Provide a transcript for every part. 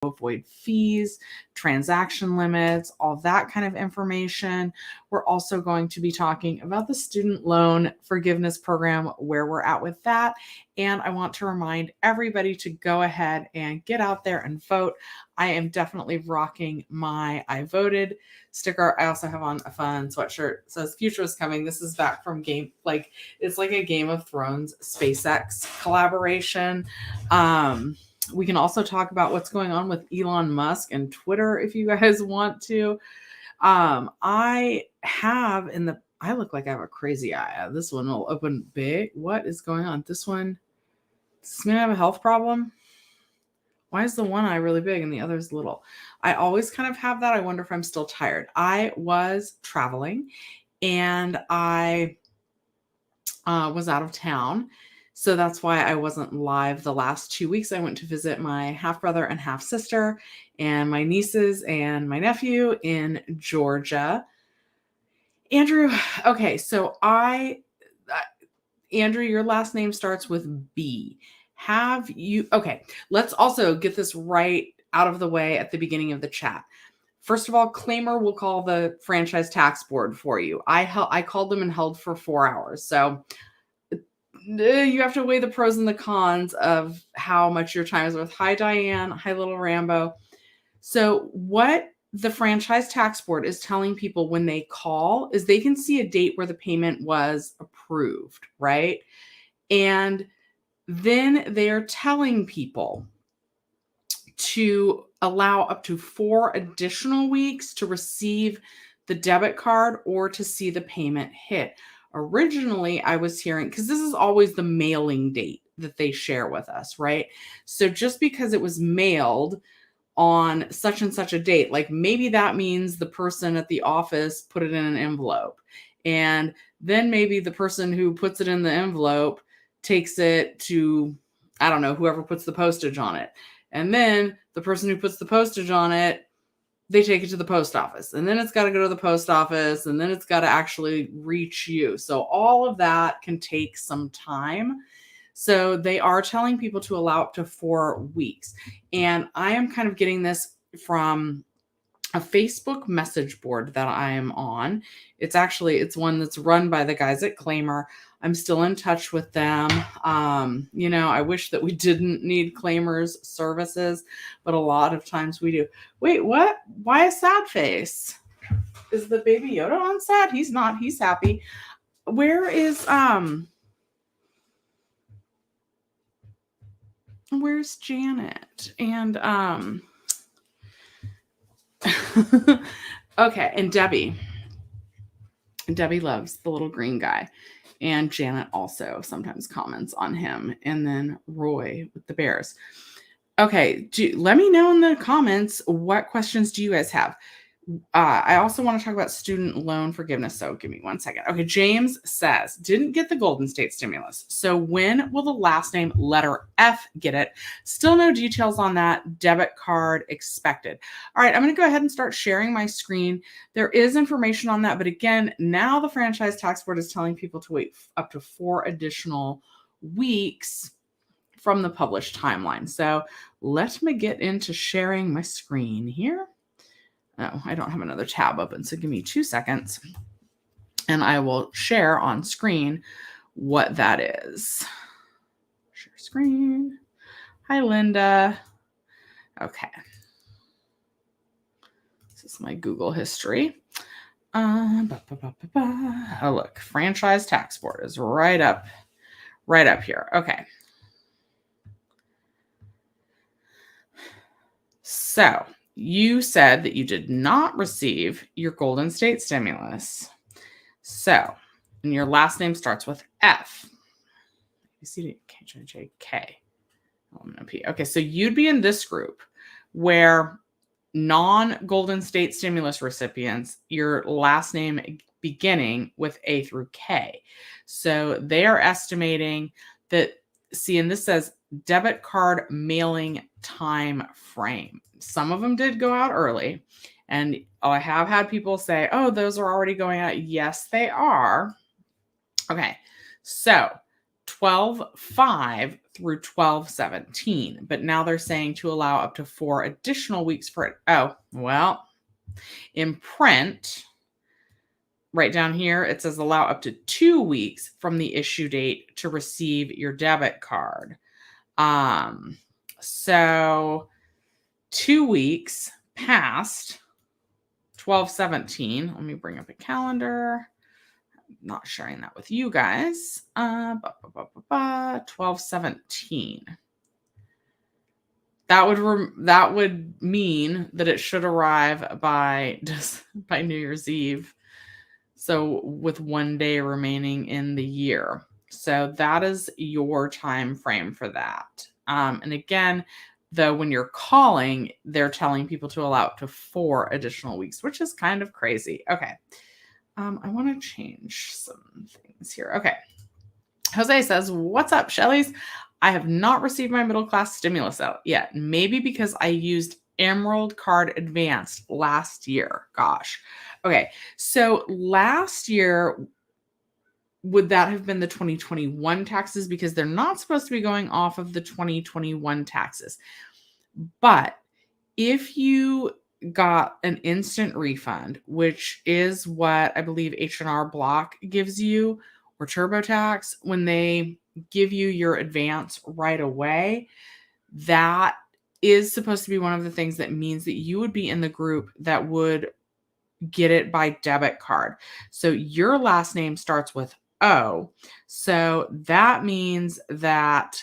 avoid fees, transaction limits, all that kind of information. We're also going to be talking about the student loan forgiveness program, where we're at with that. And I want to remind everybody to go ahead and get out there and vote. I am definitely rocking my I voted sticker. I also have on a fun sweatshirt. It says future is coming. This is back from it's like a Game of Thrones SpaceX collaboration. We can also talk about what's going on with Elon Musk and Twitter if you guys want to. I look like I have a crazy eye. This one will open big. What is going on? Does this man have a health problem? Why is the one eye really big and the other is little? I always kind of have that. I wonder if I'm still tired. I was traveling and I was out of town. So that's why I wasn't live the last 2 weeks. I went to visit my half brother and half sister and my nieces and my nephew in Georgia. Andrew, okay, so Andrew, your last name starts with B. Okay, let's also get this right out of the way at the beginning of the chat. First of all, Claimer will call the franchise tax board for you. I called them and held for 4 hours. So you have to weigh the pros and the cons of how much your time is worth. Hi, Diane. Hi, little Rambo. So what the franchise tax board is telling people when they call is they can see a date where the payment was approved, right? And then they're telling people to allow up to 4 additional weeks to receive the debit card or to see the payment hit. Originally, I was hearing, because this is always the mailing date that they share with us, right? So just because it was mailed on such and such a date, like maybe that means the person at the office put it in an envelope. And then maybe the person who puts it in the envelope takes it to, I don't know, whoever puts the postage on it. And then the person who puts the postage on it, they take it to the post office, and then it's got to go to the post office, and then it's got to actually reach you. So all of that can take some time. So they are telling people to allow up to 4 weeks. And I am kind of getting this from a Facebook message board that I am on. It's one that's run by the guys at Claimer. I'm still in touch with them. I wish that we didn't need Claimer's services, but a lot of times we do. Wait, what? Why a sad face? Is the baby Yoda on sad? He's not. He's happy. Where's Janet? And okay, and Debbie. Debbie loves the little green guy. And Janet also sometimes comments on him. And then Roy with the bears. Okay, let me know in the comments, what questions do you guys have? I also want to talk about student loan forgiveness. So give me 1 second. Okay, James says, didn't get the Golden State stimulus. So when will the last name letter F get it? Still no details on that. Debit card expected. All right, I'm going to go ahead and start sharing my screen. There is information on that. But again, now the franchise tax board is telling people to wait up to 4 additional weeks from the published timeline. So let me get into sharing my screen here. Oh, I don't have another tab open, so give me 2 seconds and I will share on screen what that is. Share screen. Hi, Linda. Okay. This is my Google history. Oh, look, franchise tax board is right up here. Okay. So you said that you did not receive your Golden State stimulus. So, and your last name starts with F. K. Okay, so you'd be in this group where non-Golden State stimulus recipients, your last name beginning with A through K. So they are estimating that, and this says debit card mailing time frame. Some of them did go out early. And I have had people say, oh, those are already going out. Yes, they are. Okay. So 12/5 through 12/17, but now they're saying to allow up to 4 additional weeks for it. Oh, well, in print, right down here, it says allow up to 2 weeks from the issue date to receive your debit card. So 2 weeks past 12/17. Let me bring up a calendar. Not sharing that with you guys. 12/17. That would mean that it should arrive by New Year's Eve. So with 1 day remaining in the year. So that is your time frame for that. And again, though, when you're calling, they're telling people to allow up to 4 additional weeks, which is kind of crazy. Okay. I want to change some things here. Okay. Jose says, what's up, Shelly's? I have not received my middle class stimulus out yet. Maybe because I used Emerald Card Advanced last year. Gosh. Okay. So last year, would that have been the 2021 taxes? Because they're not supposed to be going off of the 2021 taxes. But if you got an instant refund, which is what I believe H&R Block gives you, or TurboTax, when they give you your advance right away, that is supposed to be one of the things that means that you would be in the group that would get it by debit card. So your last name starts with O. So that means that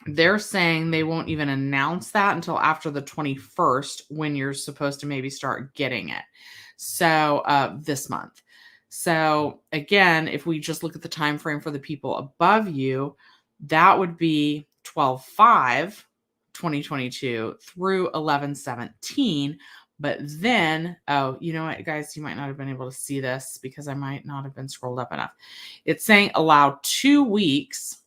they're saying they won't even announce that until after the 21st, when you're supposed to maybe start getting it. So this month. So again, if we just look at the time frame for the people above you, that would be 12/5, 2022 through 11/17. But then, oh, you know what, guys, you might not have been able to see this because I might not have been scrolled up enough. It's saying allow 2 weeks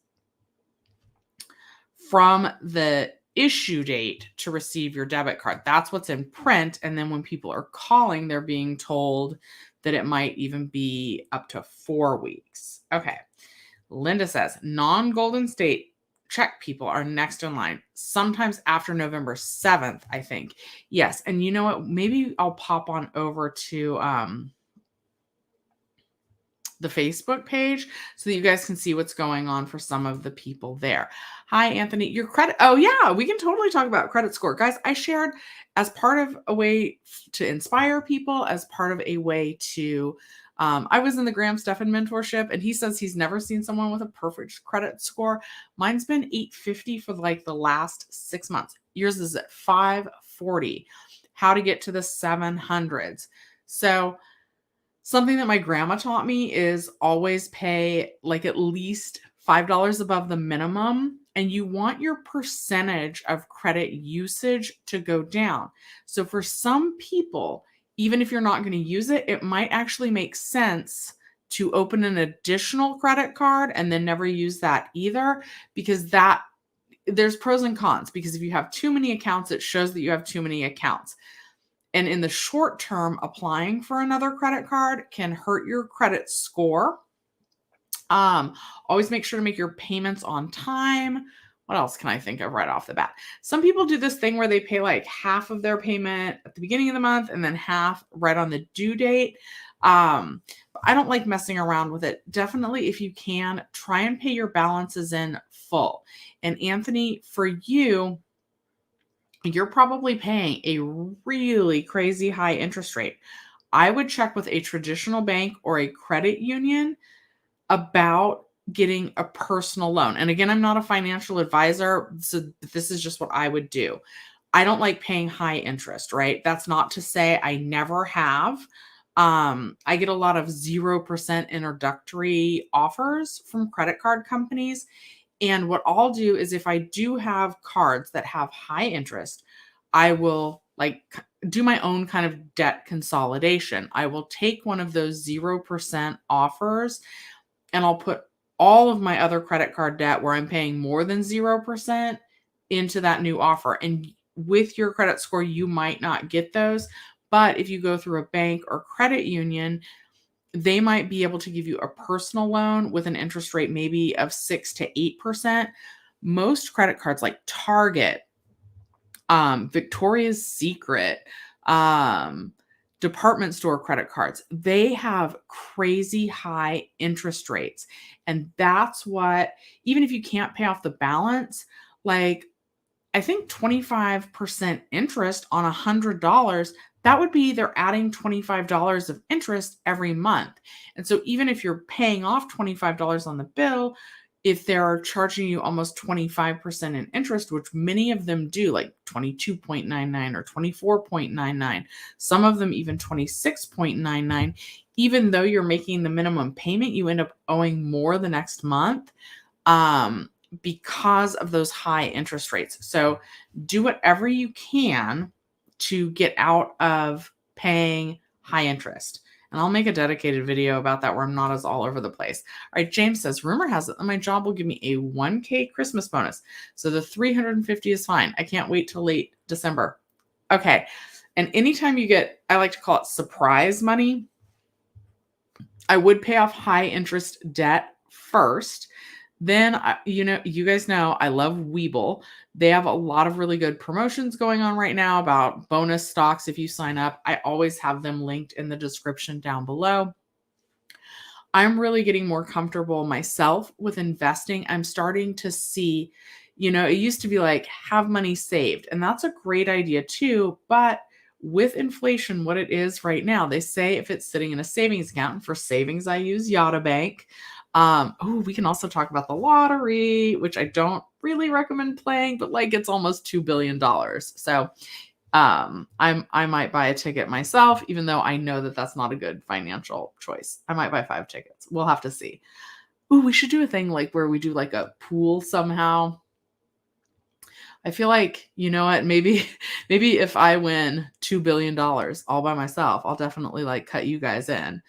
from the issue date to receive your debit card. That's what's in print. And then when people are calling, they're being told that it might even be up to 4 weeks. Okay. Linda says, non-Golden State check people are next in line, sometimes after November 7th, I think. Yes. And you know what? Maybe I'll pop on over to the Facebook page so that you guys can see what's going on for some of the people there. Hi, Anthony. Your credit. Oh, yeah. We can totally talk about credit score. Guys, I shared as part of a way to inspire people, as part of a way to I was in the Graham Stephan mentorship, and he says he's never seen someone with a perfect credit score. Mine's been 850 for like the last 6 months. Yours is at 540. How to get to the 700s. So something that my grandma taught me is always pay like at least $5 above the minimum, and you want your percentage of credit usage to go down. So for some people, even if you're not going to use it, it might actually make sense to open an additional credit card and then never use that either, because there's pros and cons. Because if you have too many accounts, it shows that you have too many accounts. And in the short term, applying for another credit card can hurt your credit score. Always make sure to make your payments on time. What else can I think of right off the bat? Some people do this thing where they pay like half of their payment at the beginning of the month and then half right on the due date. I don't like messing around with it. Definitely, if you can, try and pay your balances in full. And Anthony, for you, you're probably paying a really crazy high interest rate. I would check with a traditional bank or a credit union about getting a personal loan. And again, I'm not a financial advisor, so this is just what I would do. I don't like paying high interest, right? That's not to say I never have. I get a lot of 0% introductory offers from credit card companies. And what I'll do is, if I do have cards that have high interest, I will like do my own kind of debt consolidation. I will take one of those 0% offers and I'll put all of my other credit card debt where I'm paying more than 0% into that new offer. And with your credit score, you might not get those. But if you go through a bank or credit union, they might be able to give you a personal loan with an interest rate maybe of 6 to 8%. Most credit cards like Target, Victoria's Secret, um, department store credit cards, they have crazy high interest rates. And that's what, even if you can't pay off the balance, like I think 25% interest on $100, that would be they're adding $25 of interest every month. And so even if you're paying off $25 on the bill, if they're charging you almost 25% in interest, which many of them do, like 22.99 or 24.99, some of them even 26.99, even though you're making the minimum payment, you end up owing more the next month. Because of those high interest rates. So do whatever you can to get out of paying high interest. And I'll make a dedicated video about that where I'm not as all over the place. All right, James says, rumor has it that my job will give me a 1K Christmas bonus. So the 350 is fine. I can't wait till late December. Okay. And anytime you get, I like to call it surprise money, I would pay off high interest debt first. Then, you guys know I love Webull. They have a lot of really good promotions going on right now about bonus stocks if you sign up. I always have them linked in the description down below. I'm really getting more comfortable myself with investing. I'm starting to see, it used to be like have money saved, and that's a great idea too. But with inflation, what it is right now, they say if it's sitting in a savings account, and for savings, I use Yotta Bank. We can also talk about the lottery, which I don't really recommend playing, but like it's almost $2 billion. So I might buy a ticket myself, even though I know that that's not a good financial choice. I might buy 5 tickets. We'll have to see. We should do a thing like where we do like a pool somehow. I feel like, you know what, maybe if I win $2 billion all by myself, I'll definitely like cut you guys in.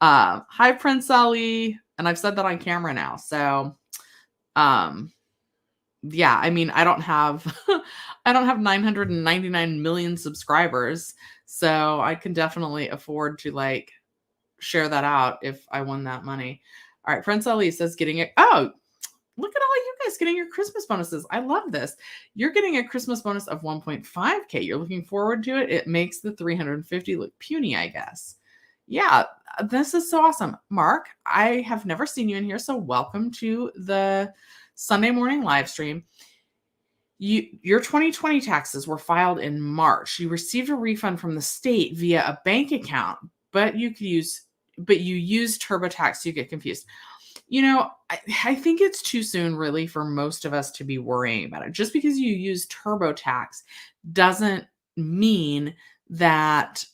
Hi, Prince Ali. And I've said that on camera now. So, yeah, I mean, I don't have 999 million subscribers, so I can definitely afford to like share that out if I won that money. All right, Prince Ali says getting it. Oh, look at all you guys getting your Christmas bonuses. I love this. You're getting a Christmas bonus of 1.5K. You're looking forward to it. It makes the 350 look puny, I guess. Yeah, this is so awesome. Mark, I have never seen you in here, so welcome to the Sunday morning live stream. Your 2020 taxes were filed in March. You received a refund from the state via a bank account, but you used TurboTax, so you get confused. I think it's too soon really for most of us to be worrying about it. Just because you use TurboTax doesn't mean that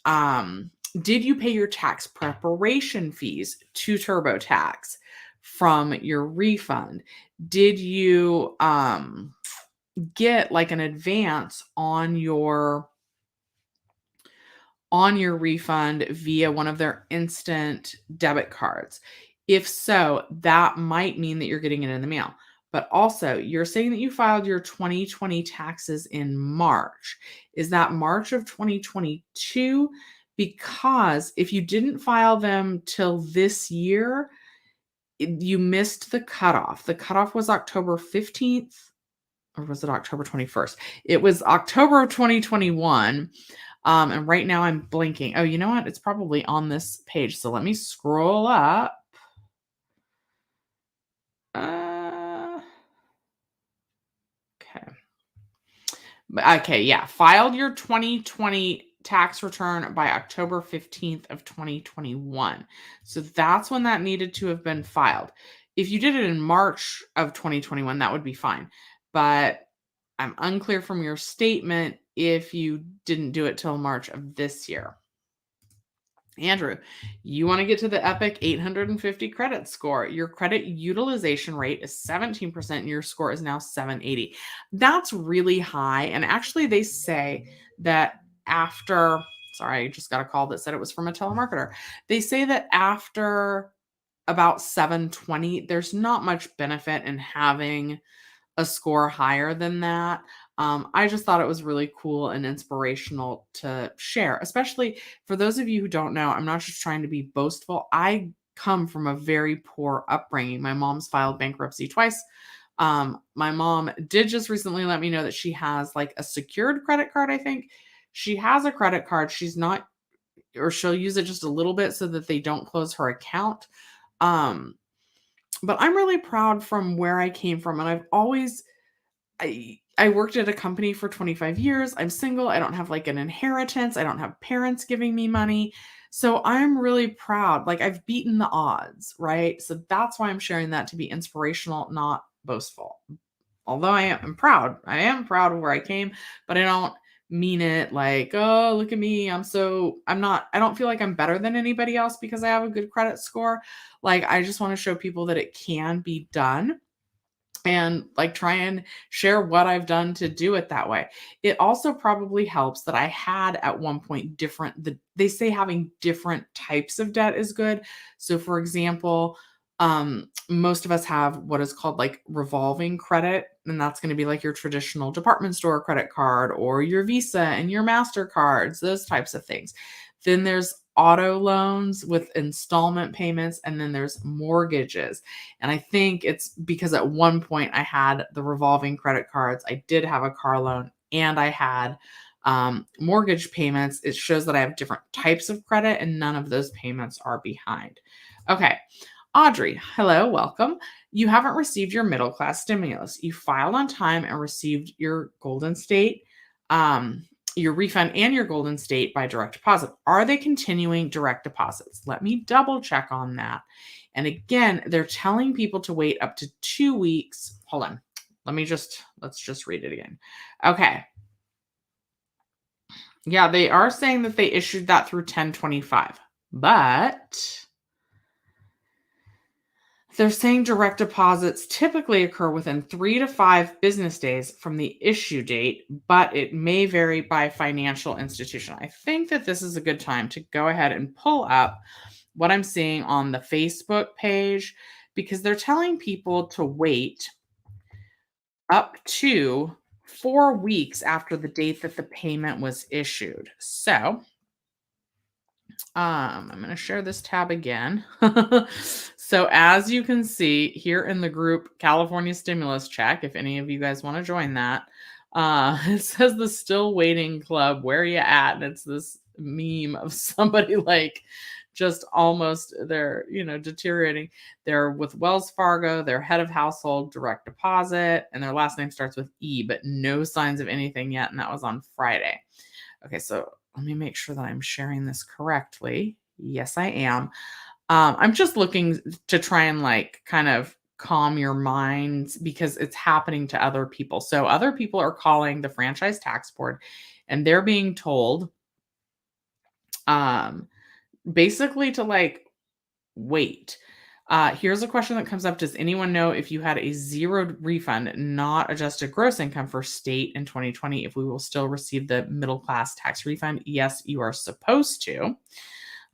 did you pay your tax preparation fees to TurboTax from your refund? Did you get like an advance on your refund via one of their instant debit cards? If so, that might mean that you're getting it in the mail. But also, you're saying that you filed your 2020 taxes in March. Is that March of 2022? Because if you didn't file them till this year, you missed the cutoff. The cutoff was October 15th, or was it October 21st? It was October of 2021. And right now I'm blinking. Oh, you know what? It's probably on this page. So let me scroll up. Okay, yeah. Filed your 2020 tax return by October 15th of 2021. So that's when that needed to have been filed. If you did it in March of 2021, that would be fine. But I'm unclear from your statement if you didn't do it till March of this year. Andrew, you want to get to the epic 850 credit score. Your credit utilization rate is 17%, and your score is now 780. That's really high. And actually, they say that after, sorry, I just got a call that said it was from a telemarketer. They say that after about 720, there's not much benefit in having a score higher than that. I just thought it was really cool and inspirational to share, especially for those of you who don't know. I'm not just trying to be boastful. I come from a very poor upbringing. My mom's filed bankruptcy twice. My mom did just recently let me know that she has like a secured credit card, I think. She has a credit card. She's not, or she'll use it just a little bit so that they don't close her account. Um, but I'm really proud from where I came from. And I worked at a company for 25 years. I'm single. I don't have like an inheritance. I don't have parents giving me money. So I'm really proud. Like I've beaten the odds, right? So that's why I'm sharing that, to be inspirational, not boastful. Although I'm proud. I am proud of where I came, but I don't mean it like, oh, look at me. I don't feel like I'm better than anybody else because I have a good credit score. Like I just want to show people that it can be done, and like try and share what I've done to do it that way. It also probably helps that I had at one point they say having different types of debt is good. So for example, most of us have what is called like revolving credit, and that's going to be like your traditional department store credit card or your Visa and your MasterCards, those types of things. Then there's auto loans with installment payments, and then there's mortgages. And I think it's because at one point I had the revolving credit cards, I did have a car loan, and I had mortgage payments. It shows that I have different types of credit, and none of those payments are behind. Okay. Audrey, hello, welcome. You haven't received your middle class stimulus. You filed on time and received your Golden State, your refund and your Golden State by direct deposit. Are they continuing direct deposits? Let me double check on that. And again, they're telling people to wait up to 2 weeks. Hold on. Let's just read it again. Okay. Yeah, they are saying that they issued that through 10/25, but they're saying direct deposits typically occur within 3 to 5 business days from the issue date, but it may vary by financial institution. I think that this is a good time to go ahead and pull up what I'm seeing on the Facebook page, because they're telling people to wait up to 4 weeks after the date that the payment was issued. So, I'm going to share this tab again. So as you can see here in the group California Stimulus Check, if any of you guys want to join that, it says the Still Waiting Club, where you at? And it's this meme of somebody like just almost deteriorating. They're with Wells Fargo, they're head of household direct deposit, and their last name starts with E, but no signs of anything yet. And that was on Friday. Okay, so let me make sure that I'm sharing this correctly. Yes, I am. I'm just looking to try and like kind of calm your minds because it's happening to other people. So other people are calling the franchise tax board, and they're being told basically to like wait. Here's a question that comes up. Does anyone know if you had a zeroed refund, not adjusted gross income for state in 2020, if we will still receive the middle class tax refund? Yes, you are supposed to.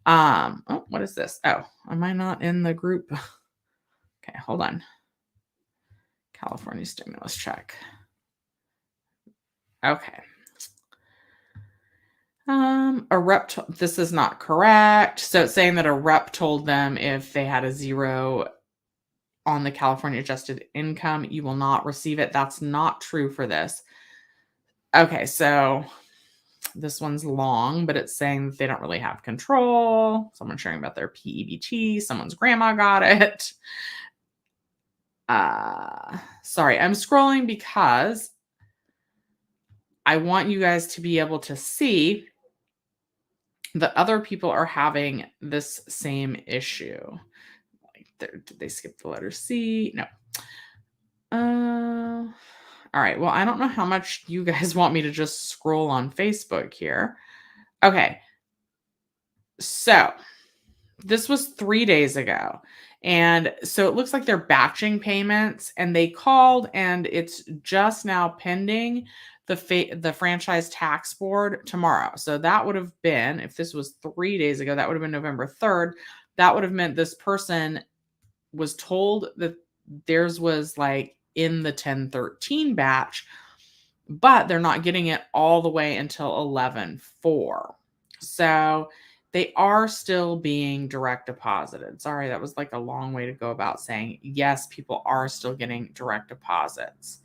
Oh, what is this? Oh, am I not in the group? Okay, hold on. California stimulus check. Okay. This is not correct. So it's saying that a rep told them if they had a zero on the California adjusted income, you will not receive it. That's not true for this. Okay, so this one's long, but it's saying that they don't really have control. Someone's sharing about their PEBT. Someone's grandma got it. Sorry, I'm scrolling because I want you guys to be able to see that other people are having this same issue. Did they skip the letter C? No. All right. Well, I don't know how much you guys want me to just scroll on Facebook here. Okay. So this was 3 days ago. And so it looks like they're batching payments, and they called, and it's just now pending the franchise tax board tomorrow. So that would have been, if this was 3 days ago, that would have been November 3rd. That would have meant this person was told that theirs was like in the 1013 batch, but they're not getting it all the way until 11/4. So they are still being direct deposited. Sorry, that was like a long way to go about saying yes, people are still getting direct deposits.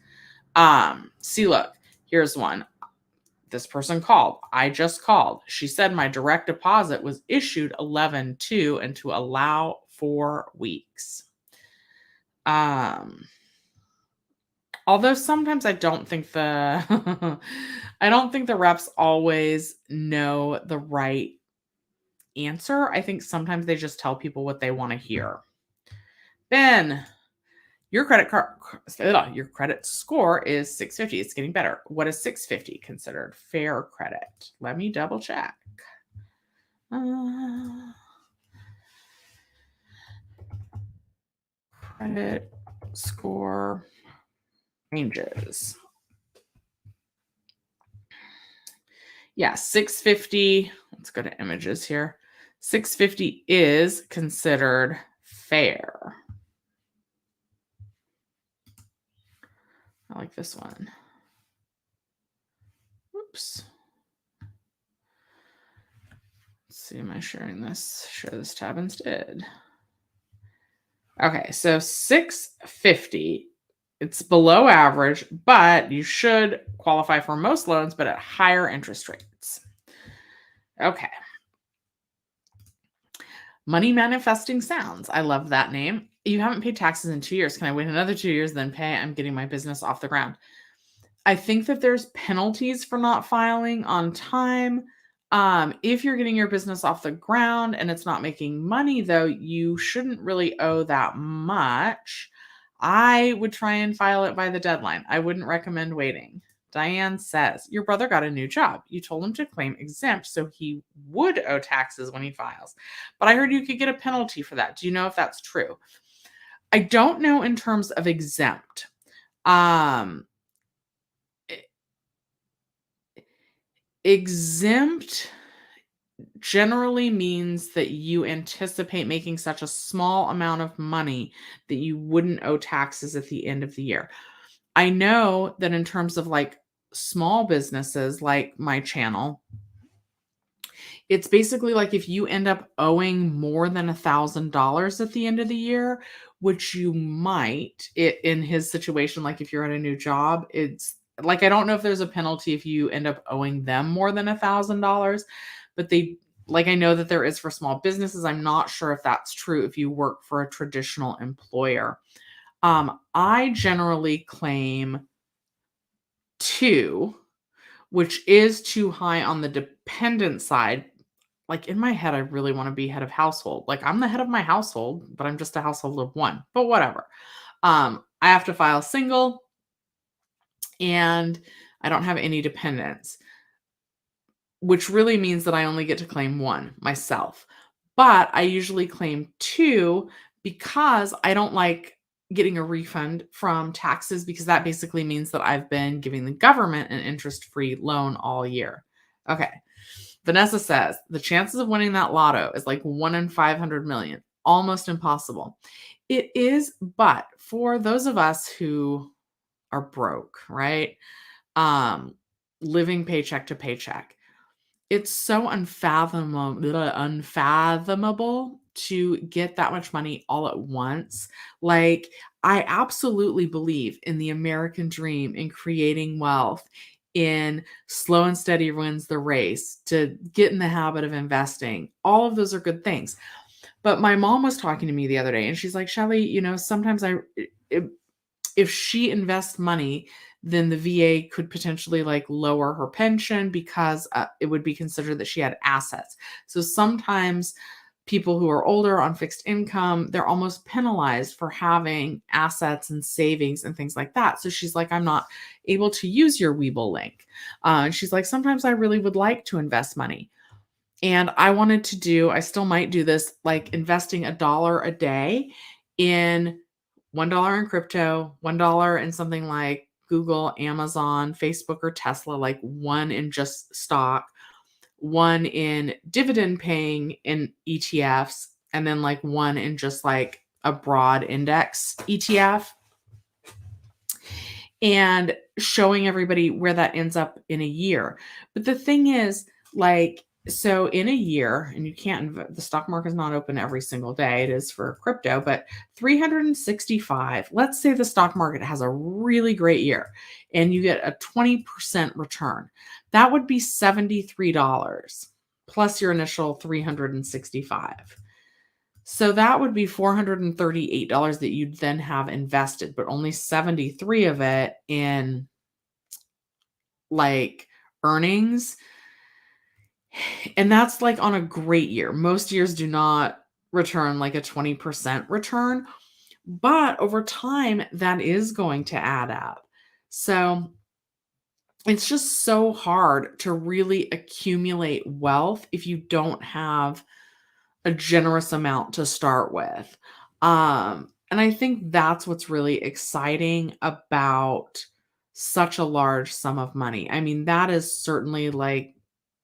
See, look, here's one. This person called. I just called. She said my direct deposit was issued 11/2 and to allow 4 weeks. Although sometimes I don't think the I don't think the reps always know the right answer. I think sometimes they just tell people what they want to hear. Ben, your your credit score is 650. It's getting better. What is 650 considered fair credit? Let me double check. Credit score ranges. Yeah, 650. Let's go to images here. 650 is considered fair. I like this one. Oops. Let's see, am I sharing this? Share this tab instead. Okay, so 650. It's below average, but you should qualify for most loans, but at higher interest rates. Okay. Money Manifesting Sounds. I love that name. You haven't paid taxes in 2 years. Can I wait another 2 years, then pay? I'm getting my business off the ground. I think that there's penalties for not filing on time. If you're getting your business off the ground and it's not making money, though, you shouldn't really owe that much. I would try and file it by the deadline. I wouldn't recommend waiting. Diane says, your brother got a new job. You told him to claim exempt so he would owe taxes when he files. But I heard you could get a penalty for that. Do you know if that's true? I don't know in terms of exempt. Exempt generally means that you anticipate making such a small amount of money that you wouldn't owe taxes at the end of the year. I know that in terms of like small businesses like my channel, it's basically like if you end up owing more than $1,000 at the end of the year, which you might in his situation, like if you're at a new job, it's like, I don't know if there's a penalty if you end up owing them more than $1,000, but I know that there is for small businesses. I'm not sure if that's true if you work for a traditional employer. I generally claim 2, which is too high on the dependent side. Like in my head, I really want to be head of household. Like I'm the head of my household, but I'm just a household of 1, but whatever. I have to file single and I don't have any dependents, which really means that I only get to claim 1 myself. But I usually claim 2 because I don't like getting a refund from taxes, because that basically means that I've been giving the government an interest-free loan all year. Okay. Vanessa says, the chances of winning that lotto is like 1 in 500 million, almost impossible. It is, but for those of us who are broke, right? Living paycheck to paycheck, it's so unfathomable to get that much money all at once. Like, I absolutely believe in the American dream, in creating wealth, in slow and steady wins the race, to get in the habit of investing. All of those are good things. But my mom was talking to me the other day and she's like, Shelly, sometimes if she invests money, then the VA could potentially like lower her pension because it would be considered that she had assets. So sometimes people who are older on fixed income, they're almost penalized for having assets and savings and things like that. So she's like, I'm not able to use your Webull link. And she's like, sometimes I really would like to invest money. And I still might do this, like investing $1 a day in $1 in crypto, $1 in something like Google, Amazon, Facebook, or Tesla, like 1 in just stock, 1 in dividend paying in ETFs, and then like 1 in just like a broad index ETF. and showing everybody where that ends up in a year. But the thing is, like, so in a year, and you can't, the stock market is not open every single day. It is for crypto, but 365, let's say the stock market has a really great year and you get a 20% return. That would be $73 plus your initial 365. So that would be $438 that you'd then have invested, but only 73 of it in like earnings. And that's like on a great year. Most years do not return like a 20% return, but over time that is going to add up. So it's just so hard to really accumulate wealth if you don't have a generous amount to start with. And I think that's what's really exciting about such a large sum of money. I mean, that is certainly like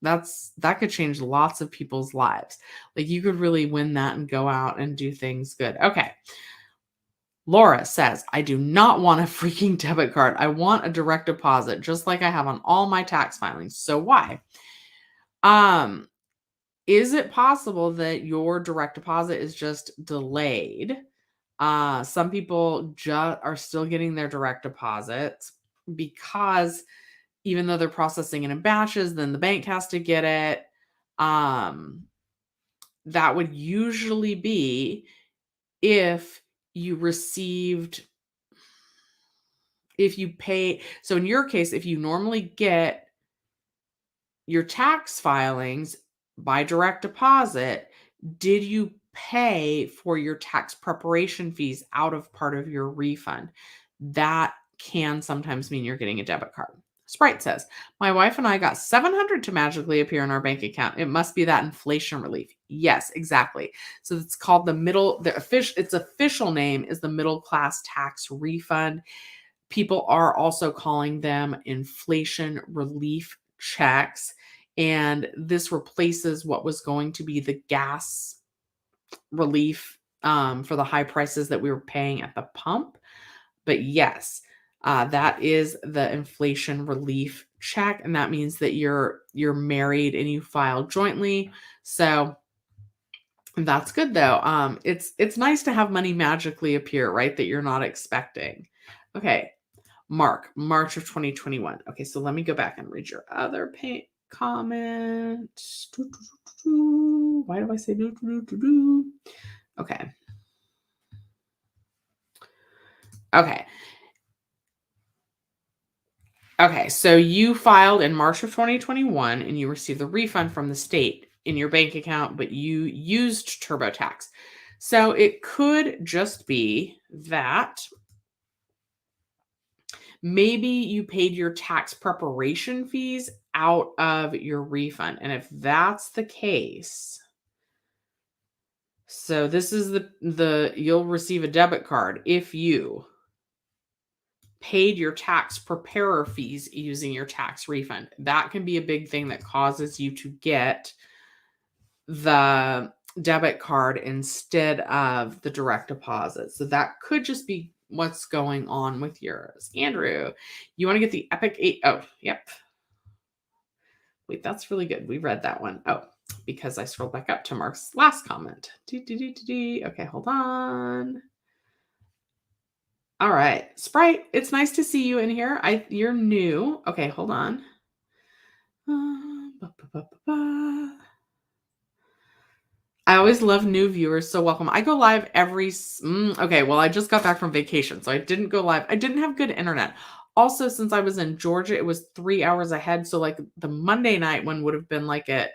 that could change lots of people's lives. Like you could really win that and go out and do things good. Okay. Laura says, I do not want a freaking debit card. I want a direct deposit, just like I have on all my tax filings. So why? Um, Is it possible that your direct deposit is just delayed? Some people just are still getting their direct deposits because even though they're processing it in batches, then the bank has to get it. Um, that would usually be if you received, if you pay. So in your case, if you normally get your tax filings by direct deposit, did you pay for your tax preparation fees out of part of your refund? That can sometimes mean you're getting a debit card. Sprite says, my wife and I got 700 to magically appear in our bank account. It must be that inflation relief. Yes, exactly. So it's called its official name is the middle class tax refund. People are also calling them inflation relief checks. And this replaces what was going to be the gas relief for the high prices that we were paying at the pump. But yes, that is the inflation relief check, and that means that you're married and you file jointly. So that's good though. It's nice to have money magically appear, right? That you're not expecting. Okay, March of 2021. Okay, so let me go back and read your other comment. Why do I say do? Okay. Okay. Okay, so you filed in March of 2021 and you received the refund from the state in your bank account, but you used TurboTax. So it could just be that maybe you paid your tax preparation fees out of your refund. And if that's the case, so this is the you'll receive a debit card if you paid your tax preparer fees using your tax refund. That can be a big thing that causes you to get the debit card instead of the direct deposit. So that could just be what's going on with yours. Andrew, you want to get the Epic 8? Oh, yep. Wait, that's really good. We read that one. Oh, because I scrolled back up to Mark's last comment. Okay, hold on. All right, Sprite, it's nice to see you in here. You're new. Okay, hold on. I always love new viewers, so welcome. I go live okay, well, I just got back from vacation, so I didn't go live. I didn't have good internet. Also, since I was in Georgia, it was 3 hours ahead, so like the Monday night one would have been like it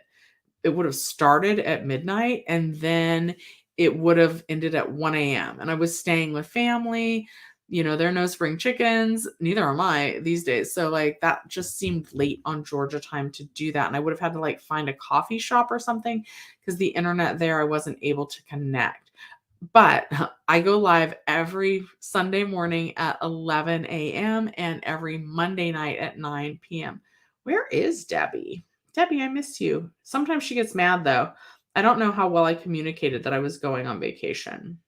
would have started at midnight and then it would have ended at 1 a.m. And I was staying with family. There are no spring chickens. Neither am I these days. So like that just seemed late on Georgia time to do that. And I would have had to like find a coffee shop or something because the internet there, I wasn't able to connect. But I go live every Sunday morning at 11 a.m. and every Monday night at 9 p.m. Where is Debbie? Debbie, I miss you. Sometimes she gets mad though. I don't know how well I communicated that I was going on vacation.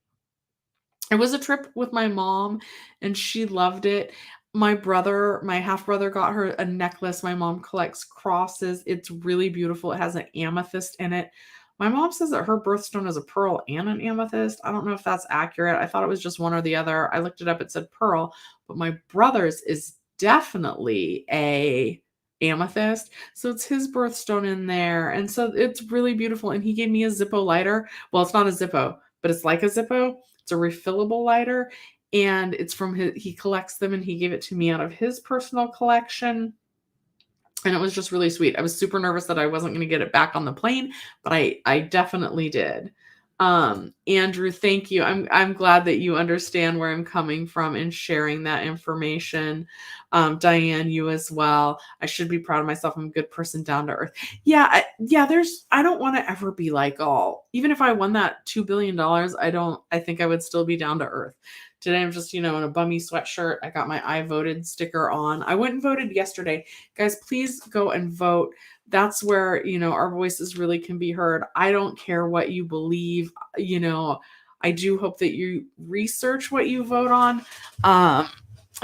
It was a trip with my mom and she loved it. My half brother got her a necklace. My mom collects crosses. It's really beautiful. It has an amethyst in it. My mom says that her birthstone is a pearl and an amethyst. I don't know if that's accurate. I thought it was just one or the other. I looked it up. It said pearl, but my brother's is definitely a amethyst. So it's his birthstone in there. And so it's really beautiful. And he gave me a Zippo lighter. Well, it's not a Zippo, but it's like a Zippo. It's a refillable lighter, and it's from he collects them, and he gave it to me out of his personal collection, and it was just really sweet. I was super nervous that I wasn't going to get it back on the plane, but I definitely did. Andrew, thank you. I'm glad that you understand where I'm coming from in sharing that information. Diane, you as well. I should be proud of myself. I'm a good person, down to earth. Yeah, I don't want to ever be like, oh, even if I won that $2 billion, I think I would still be down to earth. Today I'm just, in a bummy sweatshirt. I got my I voted sticker on. I went and voted yesterday. Guys, please go and vote. That's where, our voices really can be heard. I don't care what you believe. I do hope that you research what you vote on.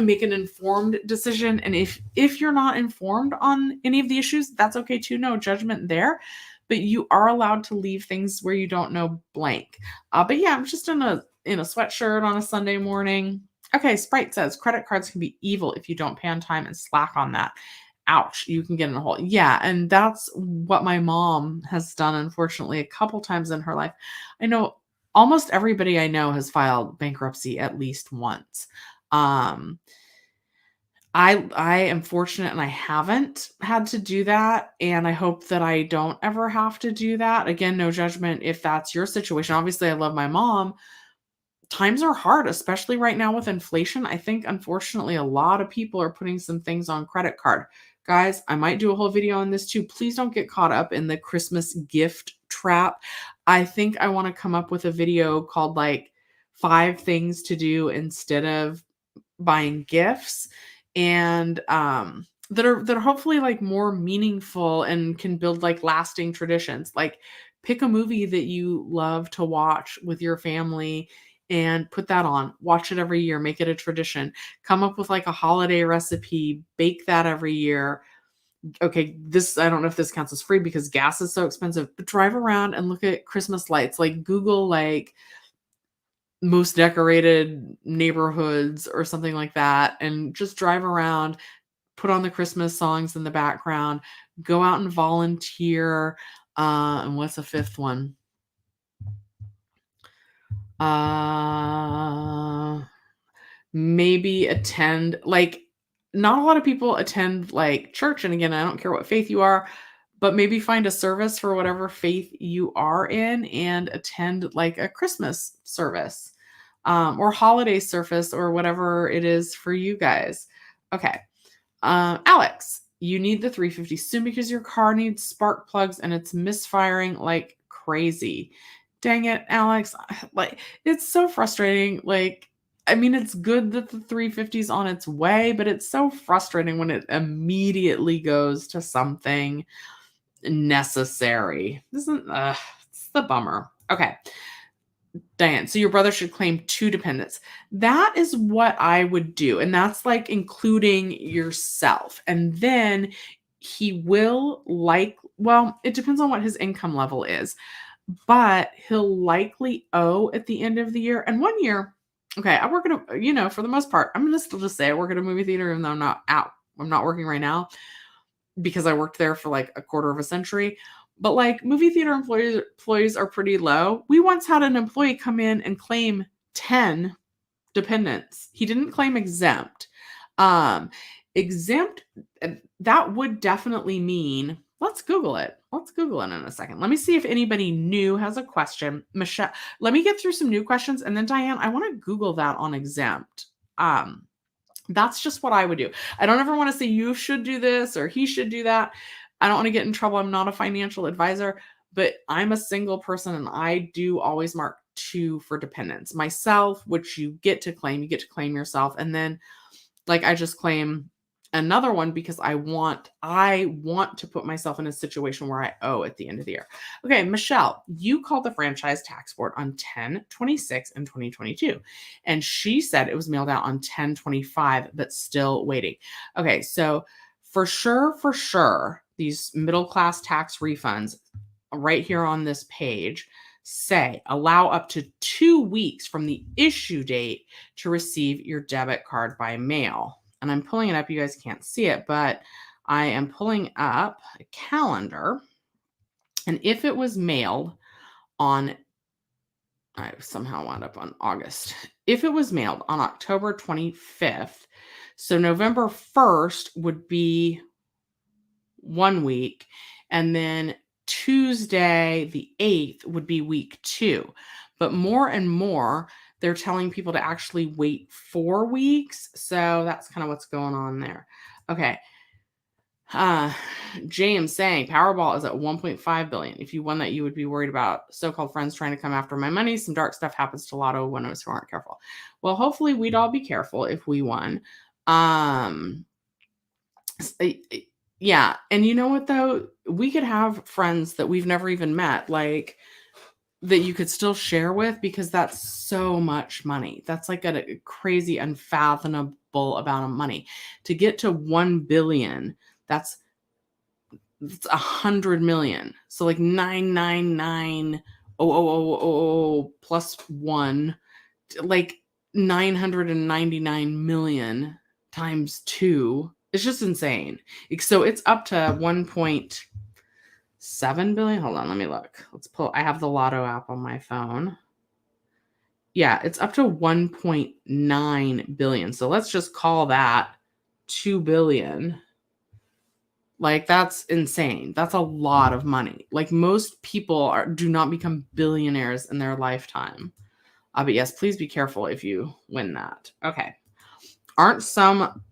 Make an informed decision. And if you're not informed on any of the issues, that's okay too. No judgment there. But you are allowed to leave things where you don't know blank. But yeah, I'm just in a sweatshirt on a Sunday morning. Okay, Sprite says credit cards can be evil if you don't pay on time and slack on that. Ouch, you can get in a hole. Yeah, and that's what my mom has done, unfortunately, a couple times in her life. I know almost everybody I know has filed bankruptcy at least once. I am fortunate and I haven't had to do that, and I hope that I don't ever have to do that. Again, no judgment if that's your situation. Obviously, I love my mom. Times are hard, especially right now with inflation. I think, unfortunately, a lot of people are putting some things on credit card. Guys, I might do a whole video on this too. Please don't get caught up in the Christmas gift trap. I think I want to come up with a video called like 5 things to do instead of buying gifts, and that are hopefully like more meaningful and can build like lasting traditions. Like, pick a movie that you love to watch with your family and put that on. Watch it every year. Make it a tradition. Come up with like a holiday recipe. Bake that every year. Okay, I don't know if this counts as free because gas is so expensive, but drive around and look at Christmas lights. Like, Google like most decorated neighborhoods or something like that, and just drive around, put on the Christmas songs in the background, go out and volunteer. And what's the 5th one? Maybe attend, like, not a lot of people attend like church. And again, I don't care what faith you are, but maybe find a service for whatever faith you are in and attend like a Christmas service, or holiday service, or whatever it is for you guys. Okay. Alex, you need the 350 soon because your car needs spark plugs and it's misfiring like crazy. Dang it, Alex. Like, it's so frustrating. Like, I mean, it's good that the 350 is on its way, but it's so frustrating when it immediately goes to something necessary. It's the bummer. Okay. Diane, so your brother should claim 2 dependents. That is what I would do. And that's like including yourself. And then he will well, it depends on what his income level is, but he'll likely owe at the end of the year. And 1 year, okay, I work at for the most part, I'm going to still just say I work at a movie theater even though I'm not out. I'm not working right now because I worked there for like a quarter of a century. But like, movie theater employees are pretty low. We once had an employee come in and claim 10 dependents. He didn't claim exempt. Exempt, that would definitely mean, let's Google it. Let's Google it in a second. Let me see if anybody new has a question. Michelle, let me get through some new questions. And then Diane, I want to Google that on exempt. That's just what I would do. I don't ever want to say you should do this or he should do that. I don't want to get in trouble. I'm not a financial advisor, but I'm a single person and I do always mark 2 for dependents. Myself, which you get to claim yourself. And then like I just claim Another one because I want to put myself in a situation where I owe at the end of the year. Okay, Michelle, you called the franchise tax board on 10/26 in 2022, and she said it was mailed out on 10/25, but still waiting. Okay, so for sure, these middle class tax refunds right here on this page say allow up to 2 weeks from the issue date to receive your debit card by mail. And I'm pulling it up. You guys can't see it, but I am pulling up a calendar. And if it was mailed on, I somehow wound up on August. If it was mailed on October 25th, so November 1st would be 1 week. And then Tuesday, the 8th, would be week 2. But more and more, they're telling people to actually wait 4 weeks. So that's kind of what's going on there. Okay. James saying Powerball is at 1.5 billion. If you won that, you would be worried about so-called friends trying to come after my money. Some dark stuff happens to Lotto winners who aren't careful. Well, hopefully we'd all be careful if we won. Yeah. And you know what, though? We could have friends that we've never even met, like that you could still share with, because that's so much money. That's like a crazy, unfathomable amount of money. To get to 1 billion, that's 100 million. So like 999,000 plus 1, like 999 million times 2. It's just insane. So it's up to 1.7 billion. Hold on, let me look. Let's pull. I have the Lotto app on my phone. Yeah, it's up to 1.9 billion. So let's just call that 2 billion. Like, that's insane. That's a lot of money. Like, most people do not become billionaires in their lifetime. But yes, please be careful if you win that. Okay. Aren't some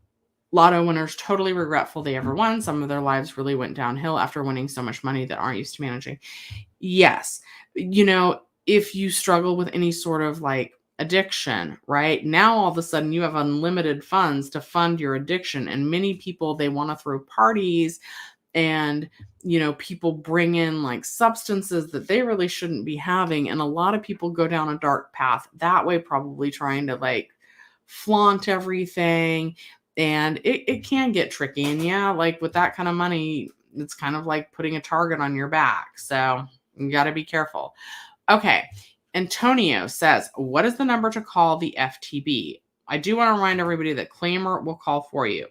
Lotto winners totally regretful they ever won? Some of their lives really went downhill after winning so much money that aren't used to managing. Yes. You know, if you struggle with any sort of like addiction, right? Now all of a sudden you have unlimited funds to fund your addiction. And many people, they want to throw parties, and you know, people bring in like substances that they really shouldn't be having. And a lot of people go down a dark path that way, probably trying to like flaunt everything. And it can get tricky. And yeah, like with that kind of money, it's kind of like putting a target on your back. So you got to be careful. Okay. Antonio says, what is the number to call the FTB? I do want to remind everybody that Claimer will call for you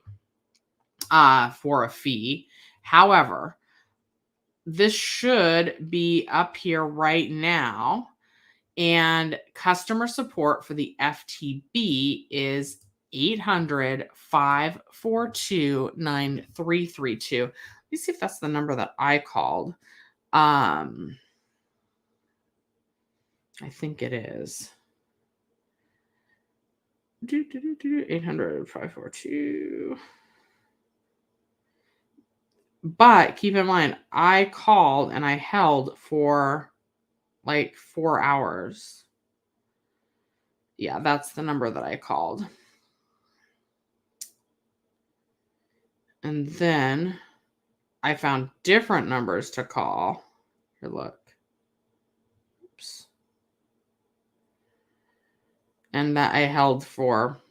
for a fee. However, this should be up here right now. And customer support for the FTB is 800-542-9332. Let me see if that's the number that I called. I think it is. 800-542. But keep in mind, I called and I held for like 4 hours. Yeah, that's the number that I called. And then I found different numbers to call. Here, look. Oops. And that I held for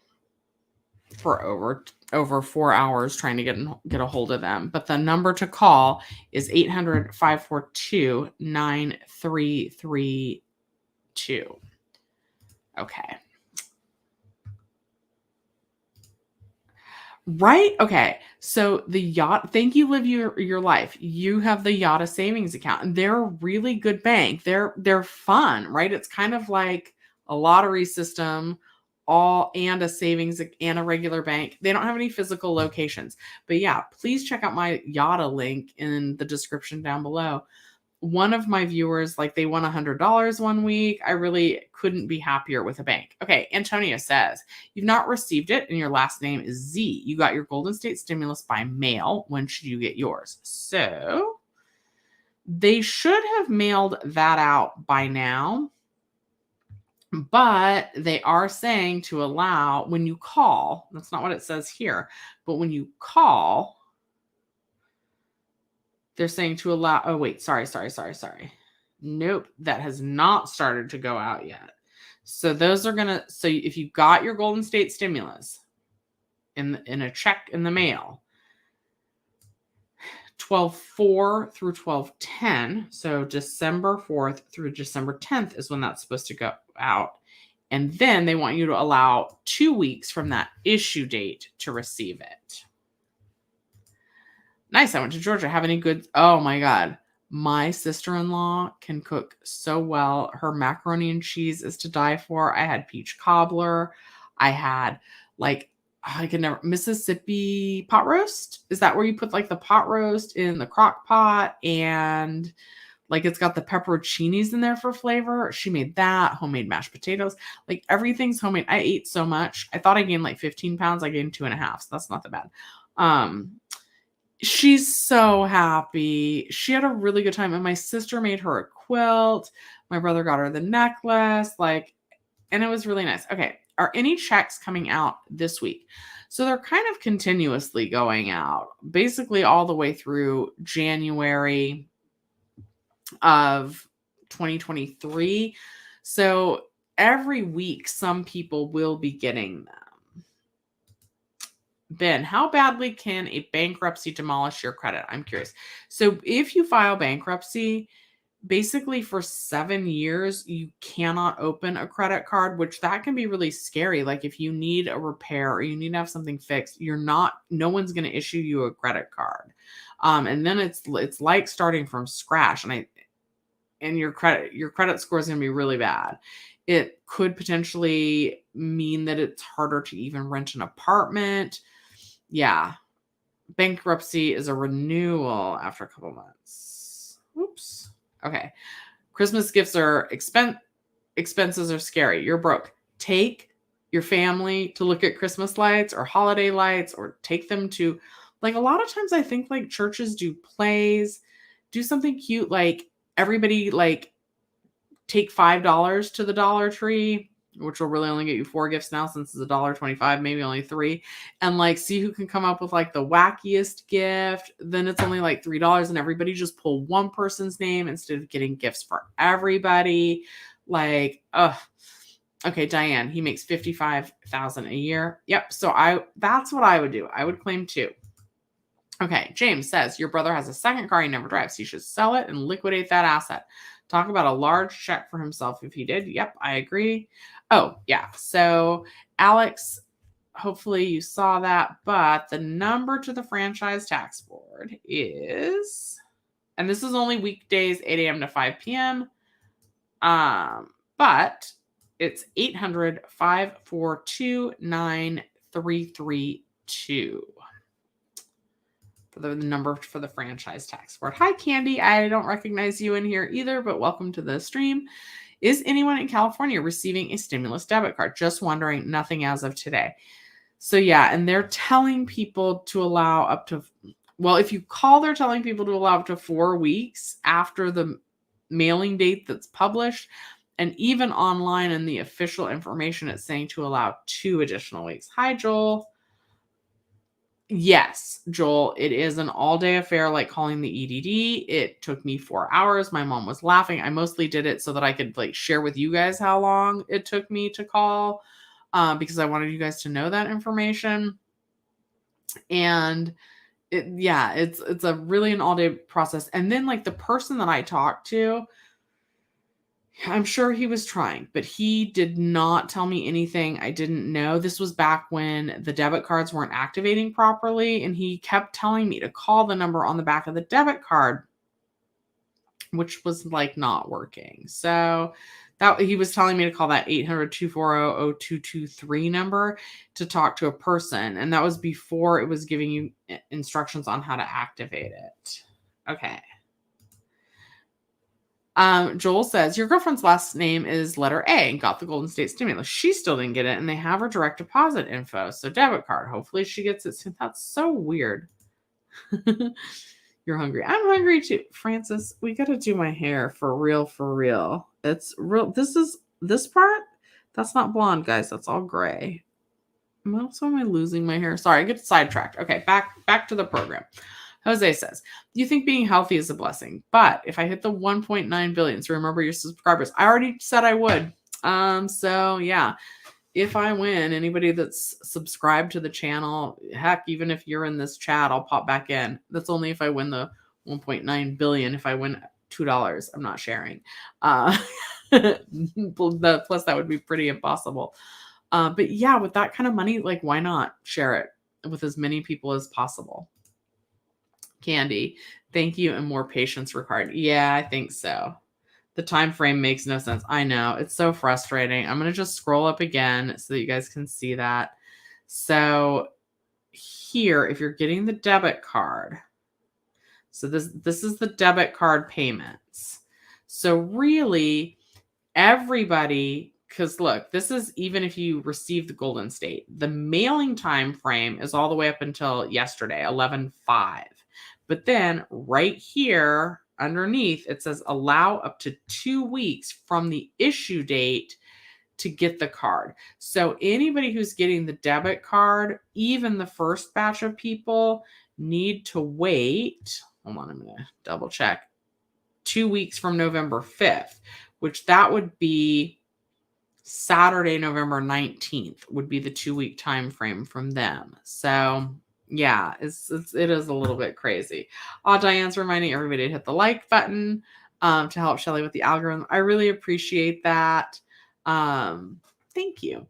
over 4 hours trying to get a hold of them. But the number to call is 800-542-9332. Okay. Right? Okay. So the yacht, thank you, Live Your Life. You have the Yatta savings account, and they're a really good bank. They're fun, right? It's kind of like a lottery system, and a savings and a regular bank. They don't have any physical locations. But yeah, please check out my Yatta link in the description down below. One of my viewers, like, they won $100 1 week. I really couldn't be happier with a bank. Okay, Antonio says, you've not received it and your last name is Z. You got your Golden State stimulus by mail. When should you get yours? So they should have mailed that out by now. But they are saying to allow, when you call, that's not what it says here, but when you call, they're saying to allow, oh wait, sorry. Nope, that has not started to go out yet. So those are gonna, so if you got your Golden State stimulus in a check in the mail, 12/4 through 12/10, so December 4th through December 10th is when that's supposed to go out. And then they want you to allow 2 weeks from that issue date to receive it. Nice. I went to Georgia. Have any good? Oh my God. My sister-in-law can cook so well. Her macaroni and cheese is to die for. I had peach cobbler. I had like, I can never, Mississippi pot roast. Is that where you put like the pot roast in the crock pot and like it's got the pepperoncinis in there for flavor? She made that, homemade mashed potatoes. Like everything's homemade. I ate so much. I thought I gained like 15 pounds. I gained 2.5. So that's not that bad. She's so happy. She had a really good time. And my sister made her a quilt. My brother got her the necklace. Like, and it was really nice. Okay. Are any checks coming out this week? So they're kind of continuously going out, basically all the way through January of 2023. So every week, some people will be getting them. Ben, how badly can a bankruptcy demolish your credit? I'm curious. So if you file bankruptcy, basically for 7 years, you cannot open a credit card, which that can be really scary. Like if you need a repair or you need to have something fixed, no one's going to issue you a credit card. And then it's like starting from scratch. And your credit score is going to be really bad. It could potentially mean that it's harder to even rent an apartment. Yeah. Bankruptcy is a renewal after a couple months. Oops. Okay. Christmas gifts are expenses are scary. You're broke. Take your family to look at Christmas lights or holiday lights, or take them to, like, a lot of times I think like churches do plays, do something cute. Like everybody like take $5 to the Dollar Tree, which will really only get you 4 gifts now since it's $1.25, maybe only 3, and like see who can come up with like the wackiest gift. Then it's only like $3, and everybody just pull one person's name instead of getting gifts for everybody. Like, okay, Diane, he makes $55,000 a year. Yep. So that's what I would do. I would claim 2. Okay, James says your brother has a second car he never drives. He should sell it and liquidate that asset. Talk about a large check for himself if he did. Yep, I agree. Oh, yeah. So, Alex, hopefully you saw that, but the number to the franchise tax board is, and this is only weekdays, 8 a.m. to 5 p.m., but it's 800-542-9332. For the number for the franchise tax board. Hi, Candy. I don't recognize you in here either, but welcome to the stream. Is anyone in California receiving a stimulus debit card? Just wondering. Nothing as of today. So yeah, and they're telling people to allow up to, well, if you call, they're telling people to allow up to 4 weeks after the mailing date that's published. And even online in the official information, it's saying to allow 2 additional weeks. Hi, Joel. Yes, Joel, it is an all-day affair like calling the EDD. It took me 4 hours. My mom was laughing. I mostly did it so that I could like share with you guys how long it took me to call, because I wanted you guys to know that information. And it's a really an all-day process. And then like the person that I talked to, I'm sure he was trying, but he did not tell me anything I didn't know. This was back when the debit cards weren't activating properly, and he kept telling me to call the number on the back of the debit card, which was like not working. So that he was telling me to call that 800-240-0223 number to talk to a person, and that was before it was giving you instructions on how to activate it. Okay. Joel says, your girlfriend's last name is letter A and got the Golden State stimulus. She still didn't get it, and they have her direct deposit info. So debit card. Hopefully she gets it soon. That's so weird. You're hungry. I'm hungry too. Francis, we got to do my hair for real, for real. It's real. This part That's not blonde, guys. That's all gray. Also, am I losing my hair? Sorry, I get sidetracked. Okay, back to the program. Jose says, you think being healthy is a blessing, but if I hit the 1.9 billion, so remember your subscribers, I already said I would. So yeah, if I win, anybody that's subscribed to the channel, heck, even if you're in this chat, I'll pop back in. That's only if I win the 1.9 billion. If I win $2, I'm not sharing. Plus that would be pretty impossible. But yeah, with that kind of money, like, why not share it with as many people as possible? Candy, thank you, and more patience required. Yeah, I think so. The time frame makes no sense. I know. It's so frustrating. I'm going to just scroll up again so that you guys can see that. So here, if you're getting the debit card, so this is the debit card payments. So really, everybody, because look, this is even if you receive the Golden State, the mailing time frame is all the way up until yesterday, 11/5. But then right here underneath, it says allow up to 2 weeks from the issue date to get the card. So anybody who's getting the debit card, even the first batch of people, need to wait. Hold on, I'm going to double check. 2 weeks from November 5th, which that would be Saturday, November 19th would be the 2-week time frame from them. So yeah, it is a little bit crazy. Diane's reminding everybody to hit the like button to help Shelly with the algorithm. I really appreciate that. Thank you.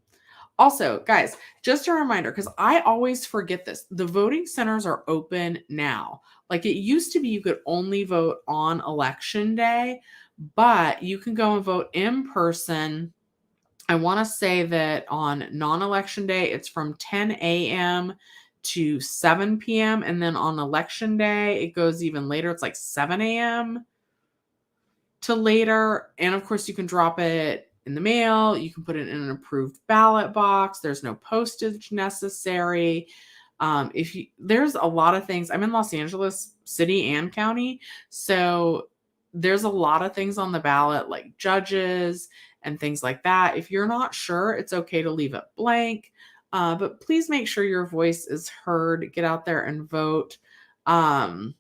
Also, guys, just a reminder, because I always forget this. The voting centers are open now. Like it used to be, you could only vote on election day, but you can go and vote in person. I want to say that on non-election day, it's from 10 a.m. to 7 p.m. And then on election day, it goes even later. It's like 7 a.m. to later. And of course, you can drop it in the mail. You can put it in an approved ballot box. There's no postage necessary. There's a lot of things. I'm in Los Angeles City and County, so there's a lot of things on the ballot, like judges and things like that. If you're not sure, it's okay to leave it blank, but please make sure your voice is heard. Get out there and vote. I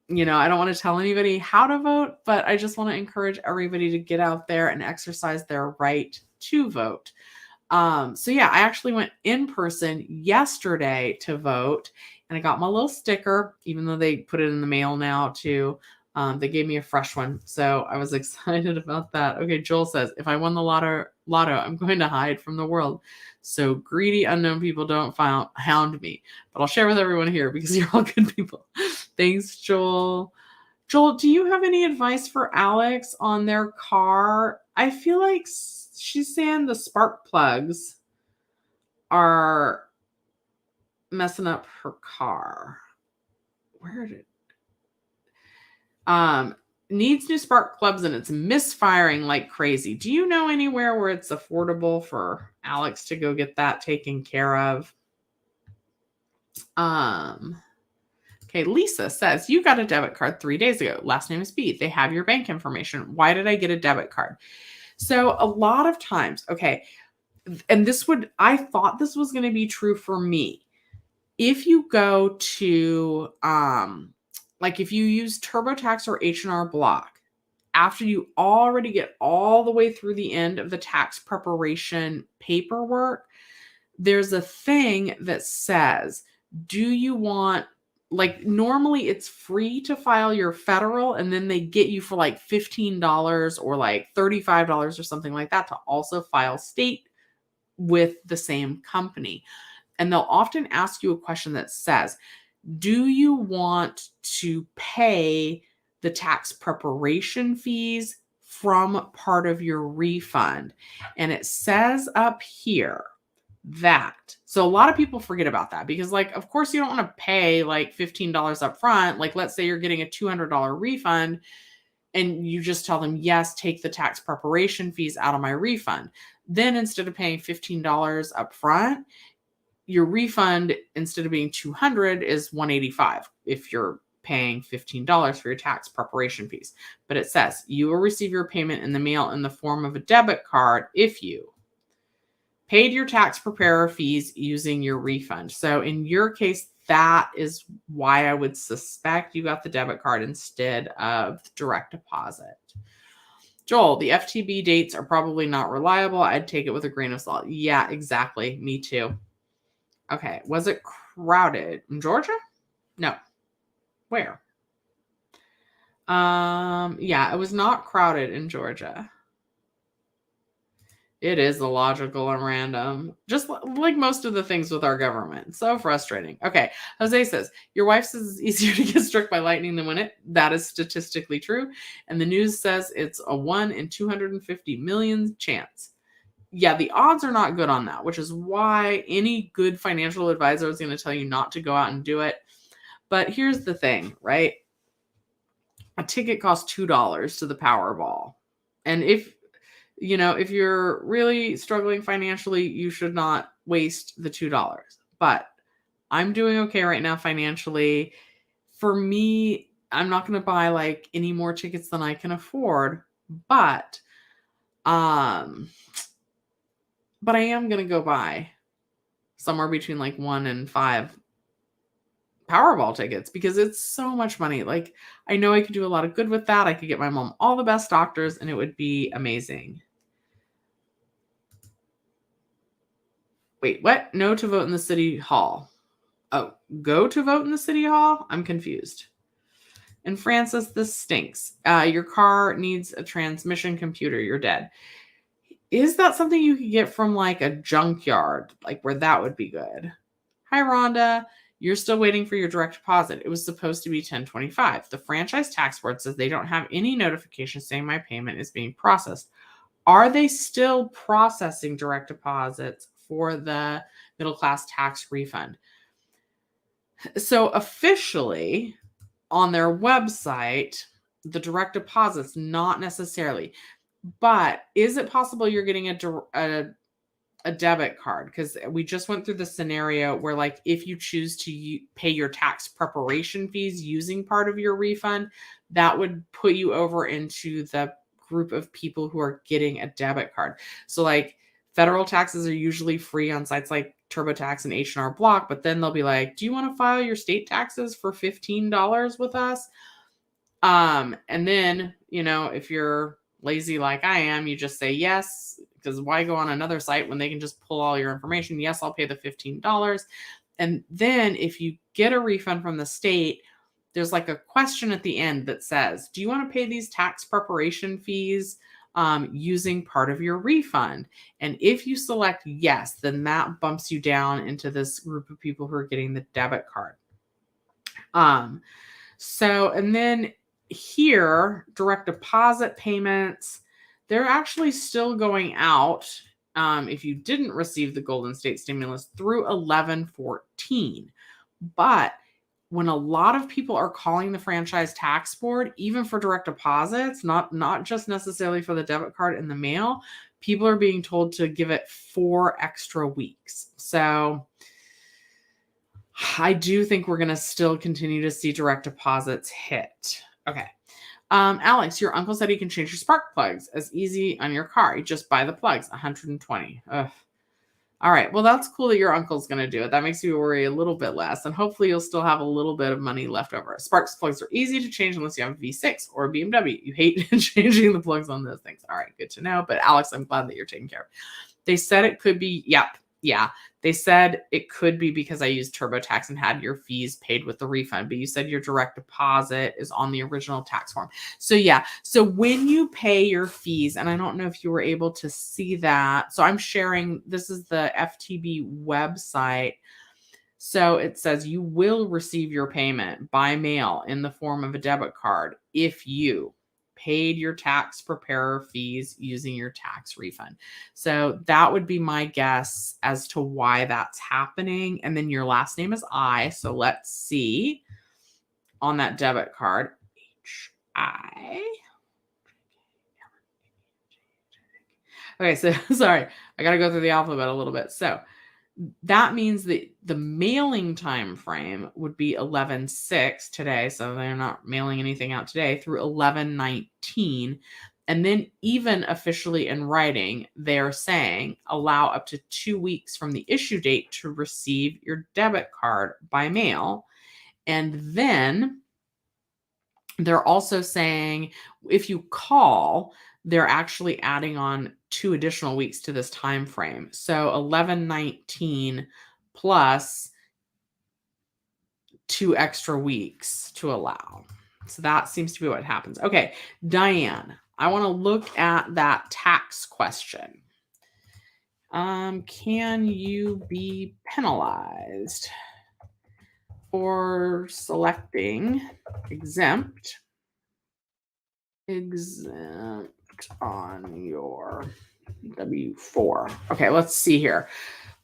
don't want to tell anybody how to vote, but I just want to encourage everybody to get out there and exercise their right to vote. So yeah, I actually went in person yesterday to vote, and I got my little sticker, even though they put it in the mail now too. They gave me a fresh one, so I was excited about that. Okay, Joel says, if I won the lotto, I'm going to hide from the world, so greedy unknown people don't hound me. But I'll share with everyone here because you're all good people. Thanks, Joel. Joel, do you have any advice for Alex on their car? I feel like she's saying the spark plugs are messing up her car. Where did needs new spark plugs and it's misfiring like crazy. Do you know anywhere where it's affordable for Alex to go get that taken care of? Okay, Lisa says, you got a debit card 3 days ago. Last name is B. They have your bank information. Why did I get a debit card? So a lot of times, okay, and I thought this was going to be true for me. If you go to, like if you use TurboTax or H&R Block, after you already get all the way through the end of the tax preparation paperwork, there's a thing that says, do you want, like normally it's free to file your federal, and then they get you for like $15 or like $35 or something like that to also file state with the same company. And they'll often ask you a question that says, do you want to pay the tax preparation fees from part of your refund? And it says up here that, so a lot of people forget about that because, like, of course you don't want to pay like $15 up front. Like, let's say you're getting a $200 refund and you just tell them, yes, take the tax preparation fees out of my refund. Then instead of paying $15 up front, your refund, instead of being $200, is $185 if you're paying $15 for your tax preparation fees. But it says you will receive your payment in the mail in the form of a debit card if you. paid your tax preparer fees using your refund. So in your case, that is why I would suspect you got the debit card instead of direct deposit. Joel, the FTB dates are probably not reliable. I'd take it with a grain of salt. Yeah, exactly. Me too. Okay. Was it crowded in Georgia? No. Where? Yeah, it was not crowded in Georgia. It is illogical and random, just like most of the things with our government. So frustrating. Okay, Jose says, your wife says it's easier to get struck by lightning than win it. That is statistically true. And the news says it's a 1 in 250 million chance. Yeah, the odds are not good on that, which is why any good financial advisor is going to tell you not to go out and do it. But here's the thing, right? A ticket costs $2 to the Powerball. And if you're really struggling financially, you should not waste the $2. But I'm doing okay right now financially. For me, I'm not going to buy like any more tickets than I can afford, but I am going to go buy somewhere between like 1 and 5 Powerball tickets because it's so much money. Like, I know I could do a lot of good with that. I could get my mom all the best doctors and it would be amazing. Wait, what? No to vote in the city hall. Oh, go to vote in the city hall? I'm confused. And Francis, this stinks. Your car needs a transmission computer. You're dead. Is that something you could get from like a junkyard, like where that would be good? Hi, Rhonda. You're still waiting for your direct deposit. It was supposed to be 10/25. The franchise tax board says they don't have any notification saying my payment is being processed. Are they still processing direct deposits for the middle class tax refund? So officially on their website, the direct deposits, not necessarily. But is it possible you're getting a debit card? Because we just went through the scenario where, like, if you choose to pay your tax preparation fees using part of your refund, that would put you over into the group of people who are getting a debit card. So, like, federal taxes are usually free on sites like TurboTax and H&R Block, but then they'll be like, do you want to file your state taxes for $15 with us? And then, if you're lazy like I am, you just say yes, because why go on another site when they can just pull all your information? Yes, I'll pay the $15. And then if you get a refund from the state, there's like a question at the end that says, do you want to pay these tax preparation fees using part of your refund? And if you select yes, then that bumps you down into this group of people who are getting the debit card. And then here, direct deposit payments, they're actually still going out if you didn't receive the Golden State stimulus through 11/14. But when a lot of people are calling the franchise tax board, even for direct deposits, not just necessarily for the debit card in the mail, people are being told to give it 4 extra weeks. So I do think we're going to still continue to see direct deposits hit. Okay. Alex, your uncle said he can change your spark plugs as easy on your car. You just buy the plugs, 120. Ugh. All right. Well, that's cool that your uncle's going to do it. That makes me worry a little bit less. And hopefully you'll still have a little bit of money left over. Sparks plugs are easy to change unless you have a V6 or a BMW. You hate changing the plugs on those things. All right. Good to know. But Alex, I'm glad that you're taking care of. They said it could be, yep. Yeah, they said it could be because I used TurboTax and had your fees paid with the refund, but you said your direct deposit is on the original tax form. So yeah, so when you pay your fees, and I don't know if you were able to see that. So I'm sharing, this is the FTB website. So it says you will receive your payment by mail in the form of a debit card if you paid your tax preparer fees using your tax refund. So that would be my guess as to why that's happening. And then your last name is I. So let's see on that debit card. H-I. Okay, so sorry. I got to go through the alphabet a little bit. So that means that the mailing time frame would be 11/6 today. So they're not mailing anything out today through 11/19. And then even officially in writing, they're saying allow up to 2 weeks from the issue date to receive your debit card by mail. And then they're also saying if you call, they're actually adding on 2 additional weeks to this time frame. So 11/19 plus 2 extra weeks to allow. So that seems to be what happens. Okay, Diane, I want to look at that tax question. Can you be penalized for selecting exempt on your W-4? Okay, let's see here.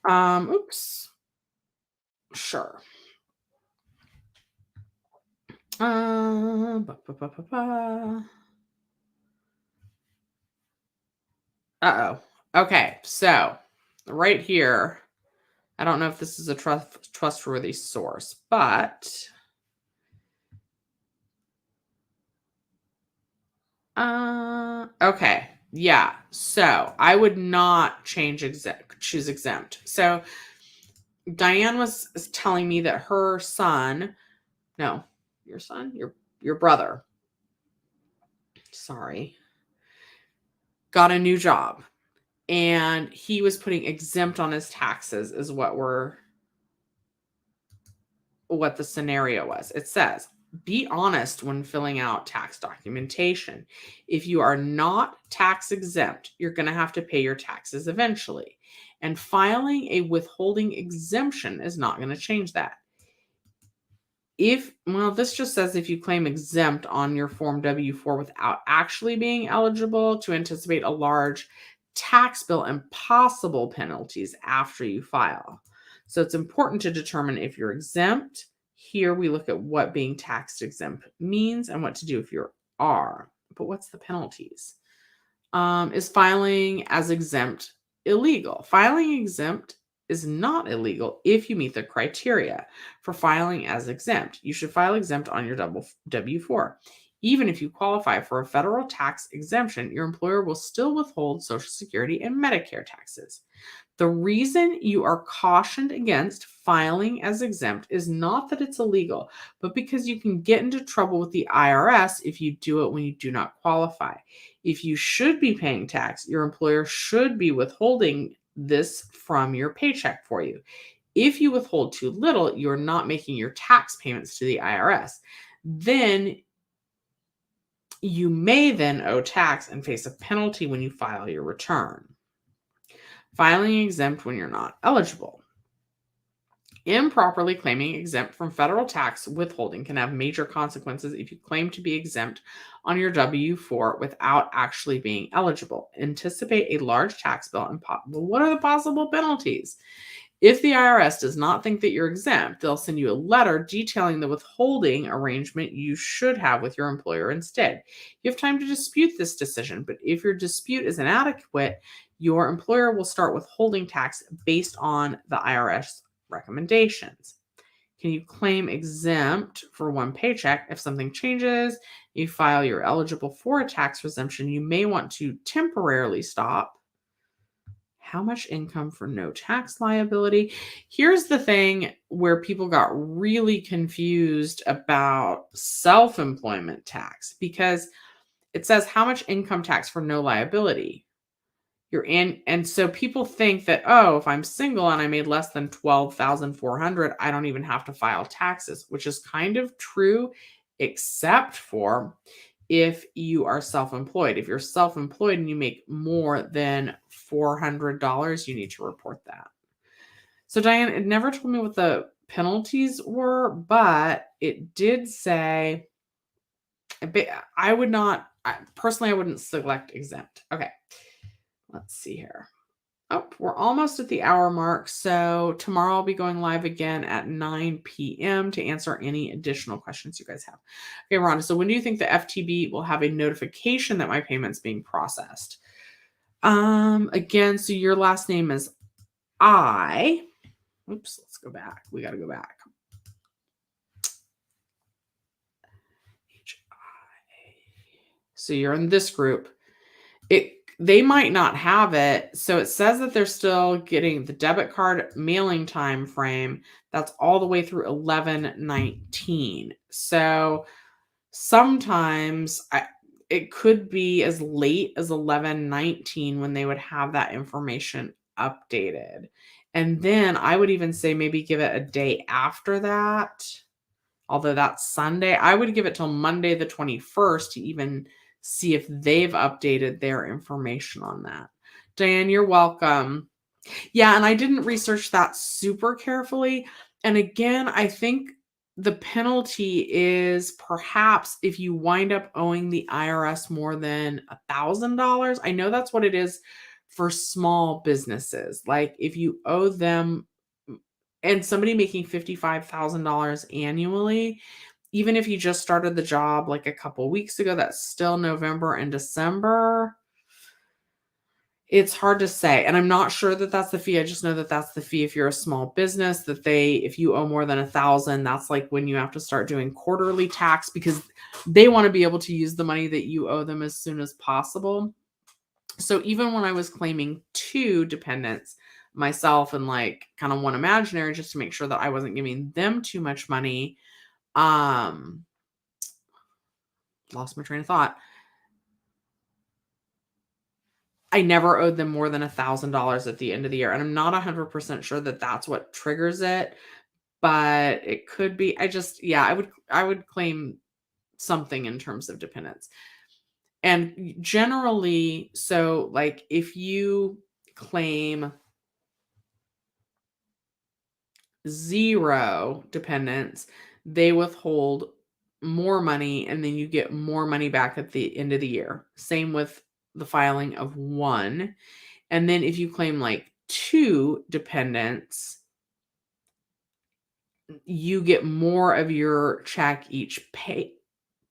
Oops. Sure. Uh-oh. Okay, so right here, I don't know if this is a trustworthy source, but okay, yeah. So I would not choose exempt. So Diane was telling me that her son, no, your son, your brother, sorry, got a new job, and he was putting exempt on his taxes, is what the scenario was. It says, be honest when filling out tax documentation. If you are not tax exempt, you're going to have to pay your taxes eventually. And filing a withholding exemption is not going to change that. This just says if you claim exempt on your Form W-4 without actually being eligible, to anticipate a large tax bill and possible penalties after you file. So it's important to determine if you're exempt. Here we look at what being tax exempt means and what to do if you are. But what's the penalties? Is filing as exempt illegal? Filing exempt is not illegal if you meet the criteria for filing as exempt. You should file exempt on your W-4. Even if you qualify for a federal tax exemption, your employer will still withhold Social Security and Medicare taxes. The reason you are cautioned against filing as exempt is not that it's illegal, but because you can get into trouble with the IRS if you do it when you do not qualify. If you should be paying tax, your employer should be withholding this from your paycheck for you. If you withhold too little, you're not making your tax payments to the IRS. Then you may then owe tax and face a penalty when you file your return. Filing exempt when you're not eligible. Improperly claiming exempt from federal tax withholding can have major consequences if you claim to be exempt on your W-4 without actually being eligible. Anticipate a large tax bill and what are the possible penalties? If the IRS does not think that you're exempt, they'll send you a letter detailing the withholding arrangement you should have with your employer instead. You have time to dispute this decision, but if your dispute is inadequate, your employer will start withholding tax based on the IRS recommendations. Can you claim exempt for one paycheck? If something changes, you file you're eligible for a tax exemption, you may want to temporarily stop. How much income for no tax liability? Here's the thing where people got really confused about self-employment tax, because it says how much income tax for no liability you're in. And so people think that, oh, if I'm single and I made less than $12,400, I don't even have to file taxes, which is kind of true, except for if you are self-employed. If you're self-employed and you make more than $400, you need to report that. So Diane, it never told me what the penalties were, but it did say I wouldn't select exempt. Okay. Let's see here. Oh, we're almost at the hour mark. So tomorrow I'll be going live again at 9 p.m. to answer any additional questions you guys have. Okay, Rhonda, so when do you think the FTB will have a notification that my payment's being processed? Again, so your last name is I. Oops, let's go back. We got to go back. H-I. So you're in this group. They might not have it. So it says that they're still getting the debit card mailing time frame. That's all the way through 11/19. So sometimes it could be as late as 11/19 when they would have that information updated. And then I would even say maybe give it a day after that. Although that's Sunday, I would give it till Monday the 21st to even see if they've updated their information on that. Diane, you're welcome. Yeah, and I didn't research that super carefully. And again, I think the penalty is perhaps if you wind up owing the IRS more than $1,000. I know that's what it is for small businesses. Like if you owe them and somebody making $55,000 annually, even if you just started the job like a couple weeks ago, that's still November and December. It's hard to say, and I'm not sure that that's the fee. I just know that that's the fee if you're a small business, that if you owe more than 1,000, that's like when you have to start doing quarterly tax because they want to be able to use the money that you owe them as soon as possible. So even when I was claiming 2 dependents, myself and like kind of one imaginary, just to make sure that I wasn't giving them too much money, um, lost my train of thought. I never owed them more than $1,000 at the end of the year, and I'm not 100% sure that that's what triggers it, but it could be. Yeah, I would claim something in terms of dependence. And generally, so like if you claim 0 dependents, they withhold more money and then you get more money back at the end of the year. Same with the filing of 1. And then if you claim like 2 dependents, you get more of your check each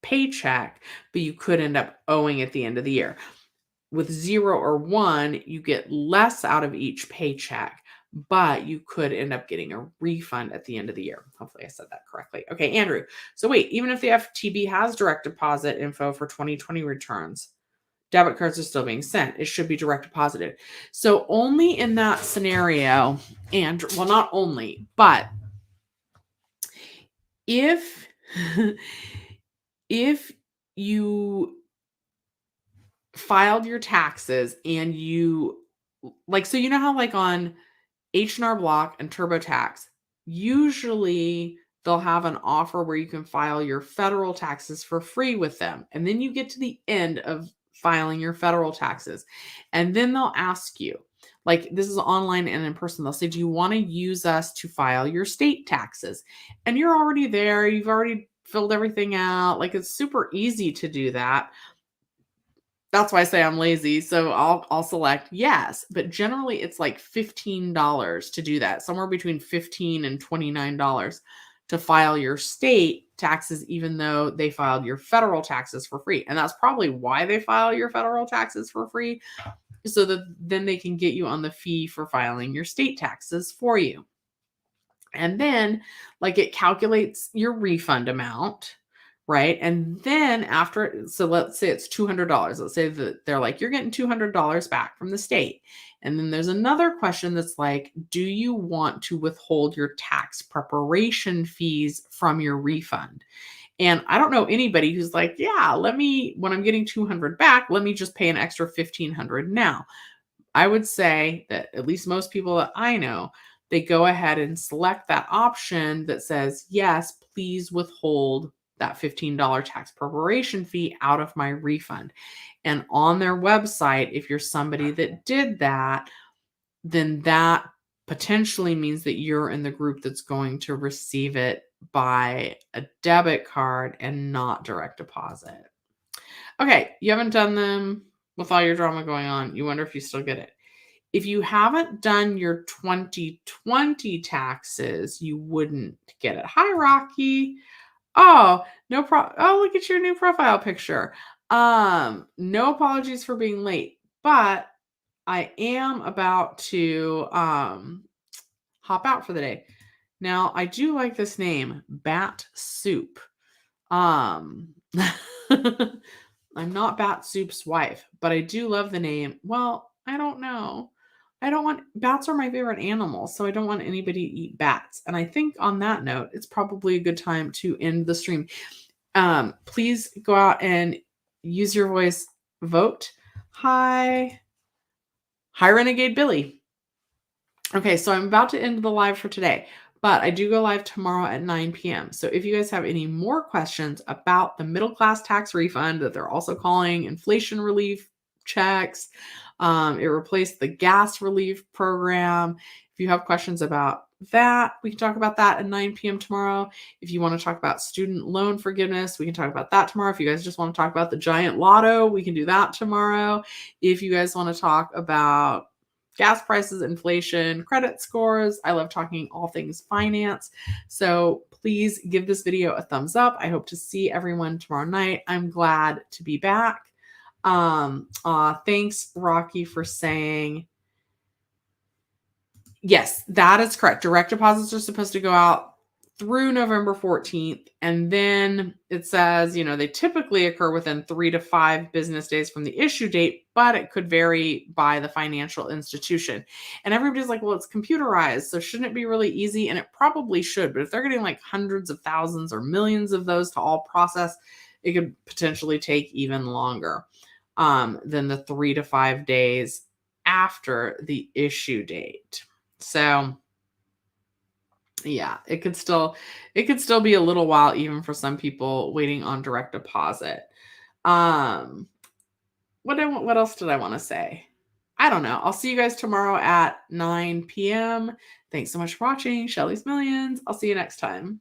paycheck, but you could end up owing at the end of the year. With 0 or 1, you get less out of each paycheck, but you could end up getting a refund at the end of the year. Hopefully I said that correctly. Okay, Andrew. So wait, even if the FTB has direct deposit info for 2020 returns, debit cards are still being sent. It should be direct deposited. So only in that scenario, and well, not only, but if if you filed your taxes and you like, so you know how like on H&R Block and TurboTax, usually they'll have an offer where you can file your federal taxes for free with them. And then you get to the end of filing your federal taxes. And then they'll ask you, like this is online and in person, they'll say, do you want to use us to file your state taxes? And you're already there. You've already filled everything out. Like it's super easy to do that. That's why I say I'm lazy. So I'll select yes, but generally it's like $15 to do that. Somewhere between $15 and $29 to file your state taxes, even though they filed your federal taxes for free. And that's probably why they file your federal taxes for free, so that then they can get you on the fee for filing your state taxes for you. And then like it calculates your refund amount, right? And then after, so let's say it's $200. Let's say that they're like, you're getting $200 back from the state. And then there's another question that's like, do you want to withhold your tax preparation fees from your refund? And I don't know anybody who's like, yeah, when I'm getting 200 back, let me just pay an extra 1,500 now. I would say that at least most people that I know, they go ahead and select that option that says, yes, please withhold that $15 tax preparation fee out of my refund. And on their website, if you're somebody that did that, then that potentially means that you're in the group that's going to receive it by a debit card and not direct deposit. Okay, you haven't done them with all your drama going on. You wonder if you still get it. If you haven't done your 2020 taxes, you wouldn't get it. Hi, Rocky. Oh, no problem. Oh, look at your new profile picture. No apologies for being late, but I am about to hop out for the day. Now, I do like this name, Bat Soup. I'm not Bat Soup's wife, but I do love the name. Well, I don't know. I don't want bats are my favorite animal, so I don't want anybody to eat bats. And I think on that note, it's probably a good time to end the stream. Please go out and use your voice, vote. Hi, Renegade Billy. Okay, so I'm about to end the live for today, but I do go live tomorrow at 9 p.m. So if you guys have any more questions about the middle class tax refund that they're also calling inflation relief checks, it replaced the gas relief program. If you have questions about that, we can talk about that at 9 p.m. tomorrow. If you want to talk about student loan forgiveness, we can talk about that tomorrow. If you guys just want to talk about the giant lotto, we can do that tomorrow. If you guys want to talk about gas prices, inflation, credit scores. I love talking all things finance. So please give this video a thumbs up. I hope to see everyone tomorrow night. I'm glad to be back. Thanks, Rocky, for saying yes, that is correct. Direct deposits are supposed to go out through November 14th. And then it says, they typically occur within 3 to 5 business days from the issue date, but it could vary by the financial institution. And everybody's like, well, it's computerized, so shouldn't it be really easy? And it probably should. But if they're getting like hundreds of thousands or millions of those to all process, it could potentially take even longer than the 3 to 5 days after the issue date. So yeah, it could still be a little while even for some people waiting on direct deposit. What else did I want to say? I don't know. I'll see you guys tomorrow at 9 p.m. Thanks so much for watching Shelly's Millions. I'll see you next time.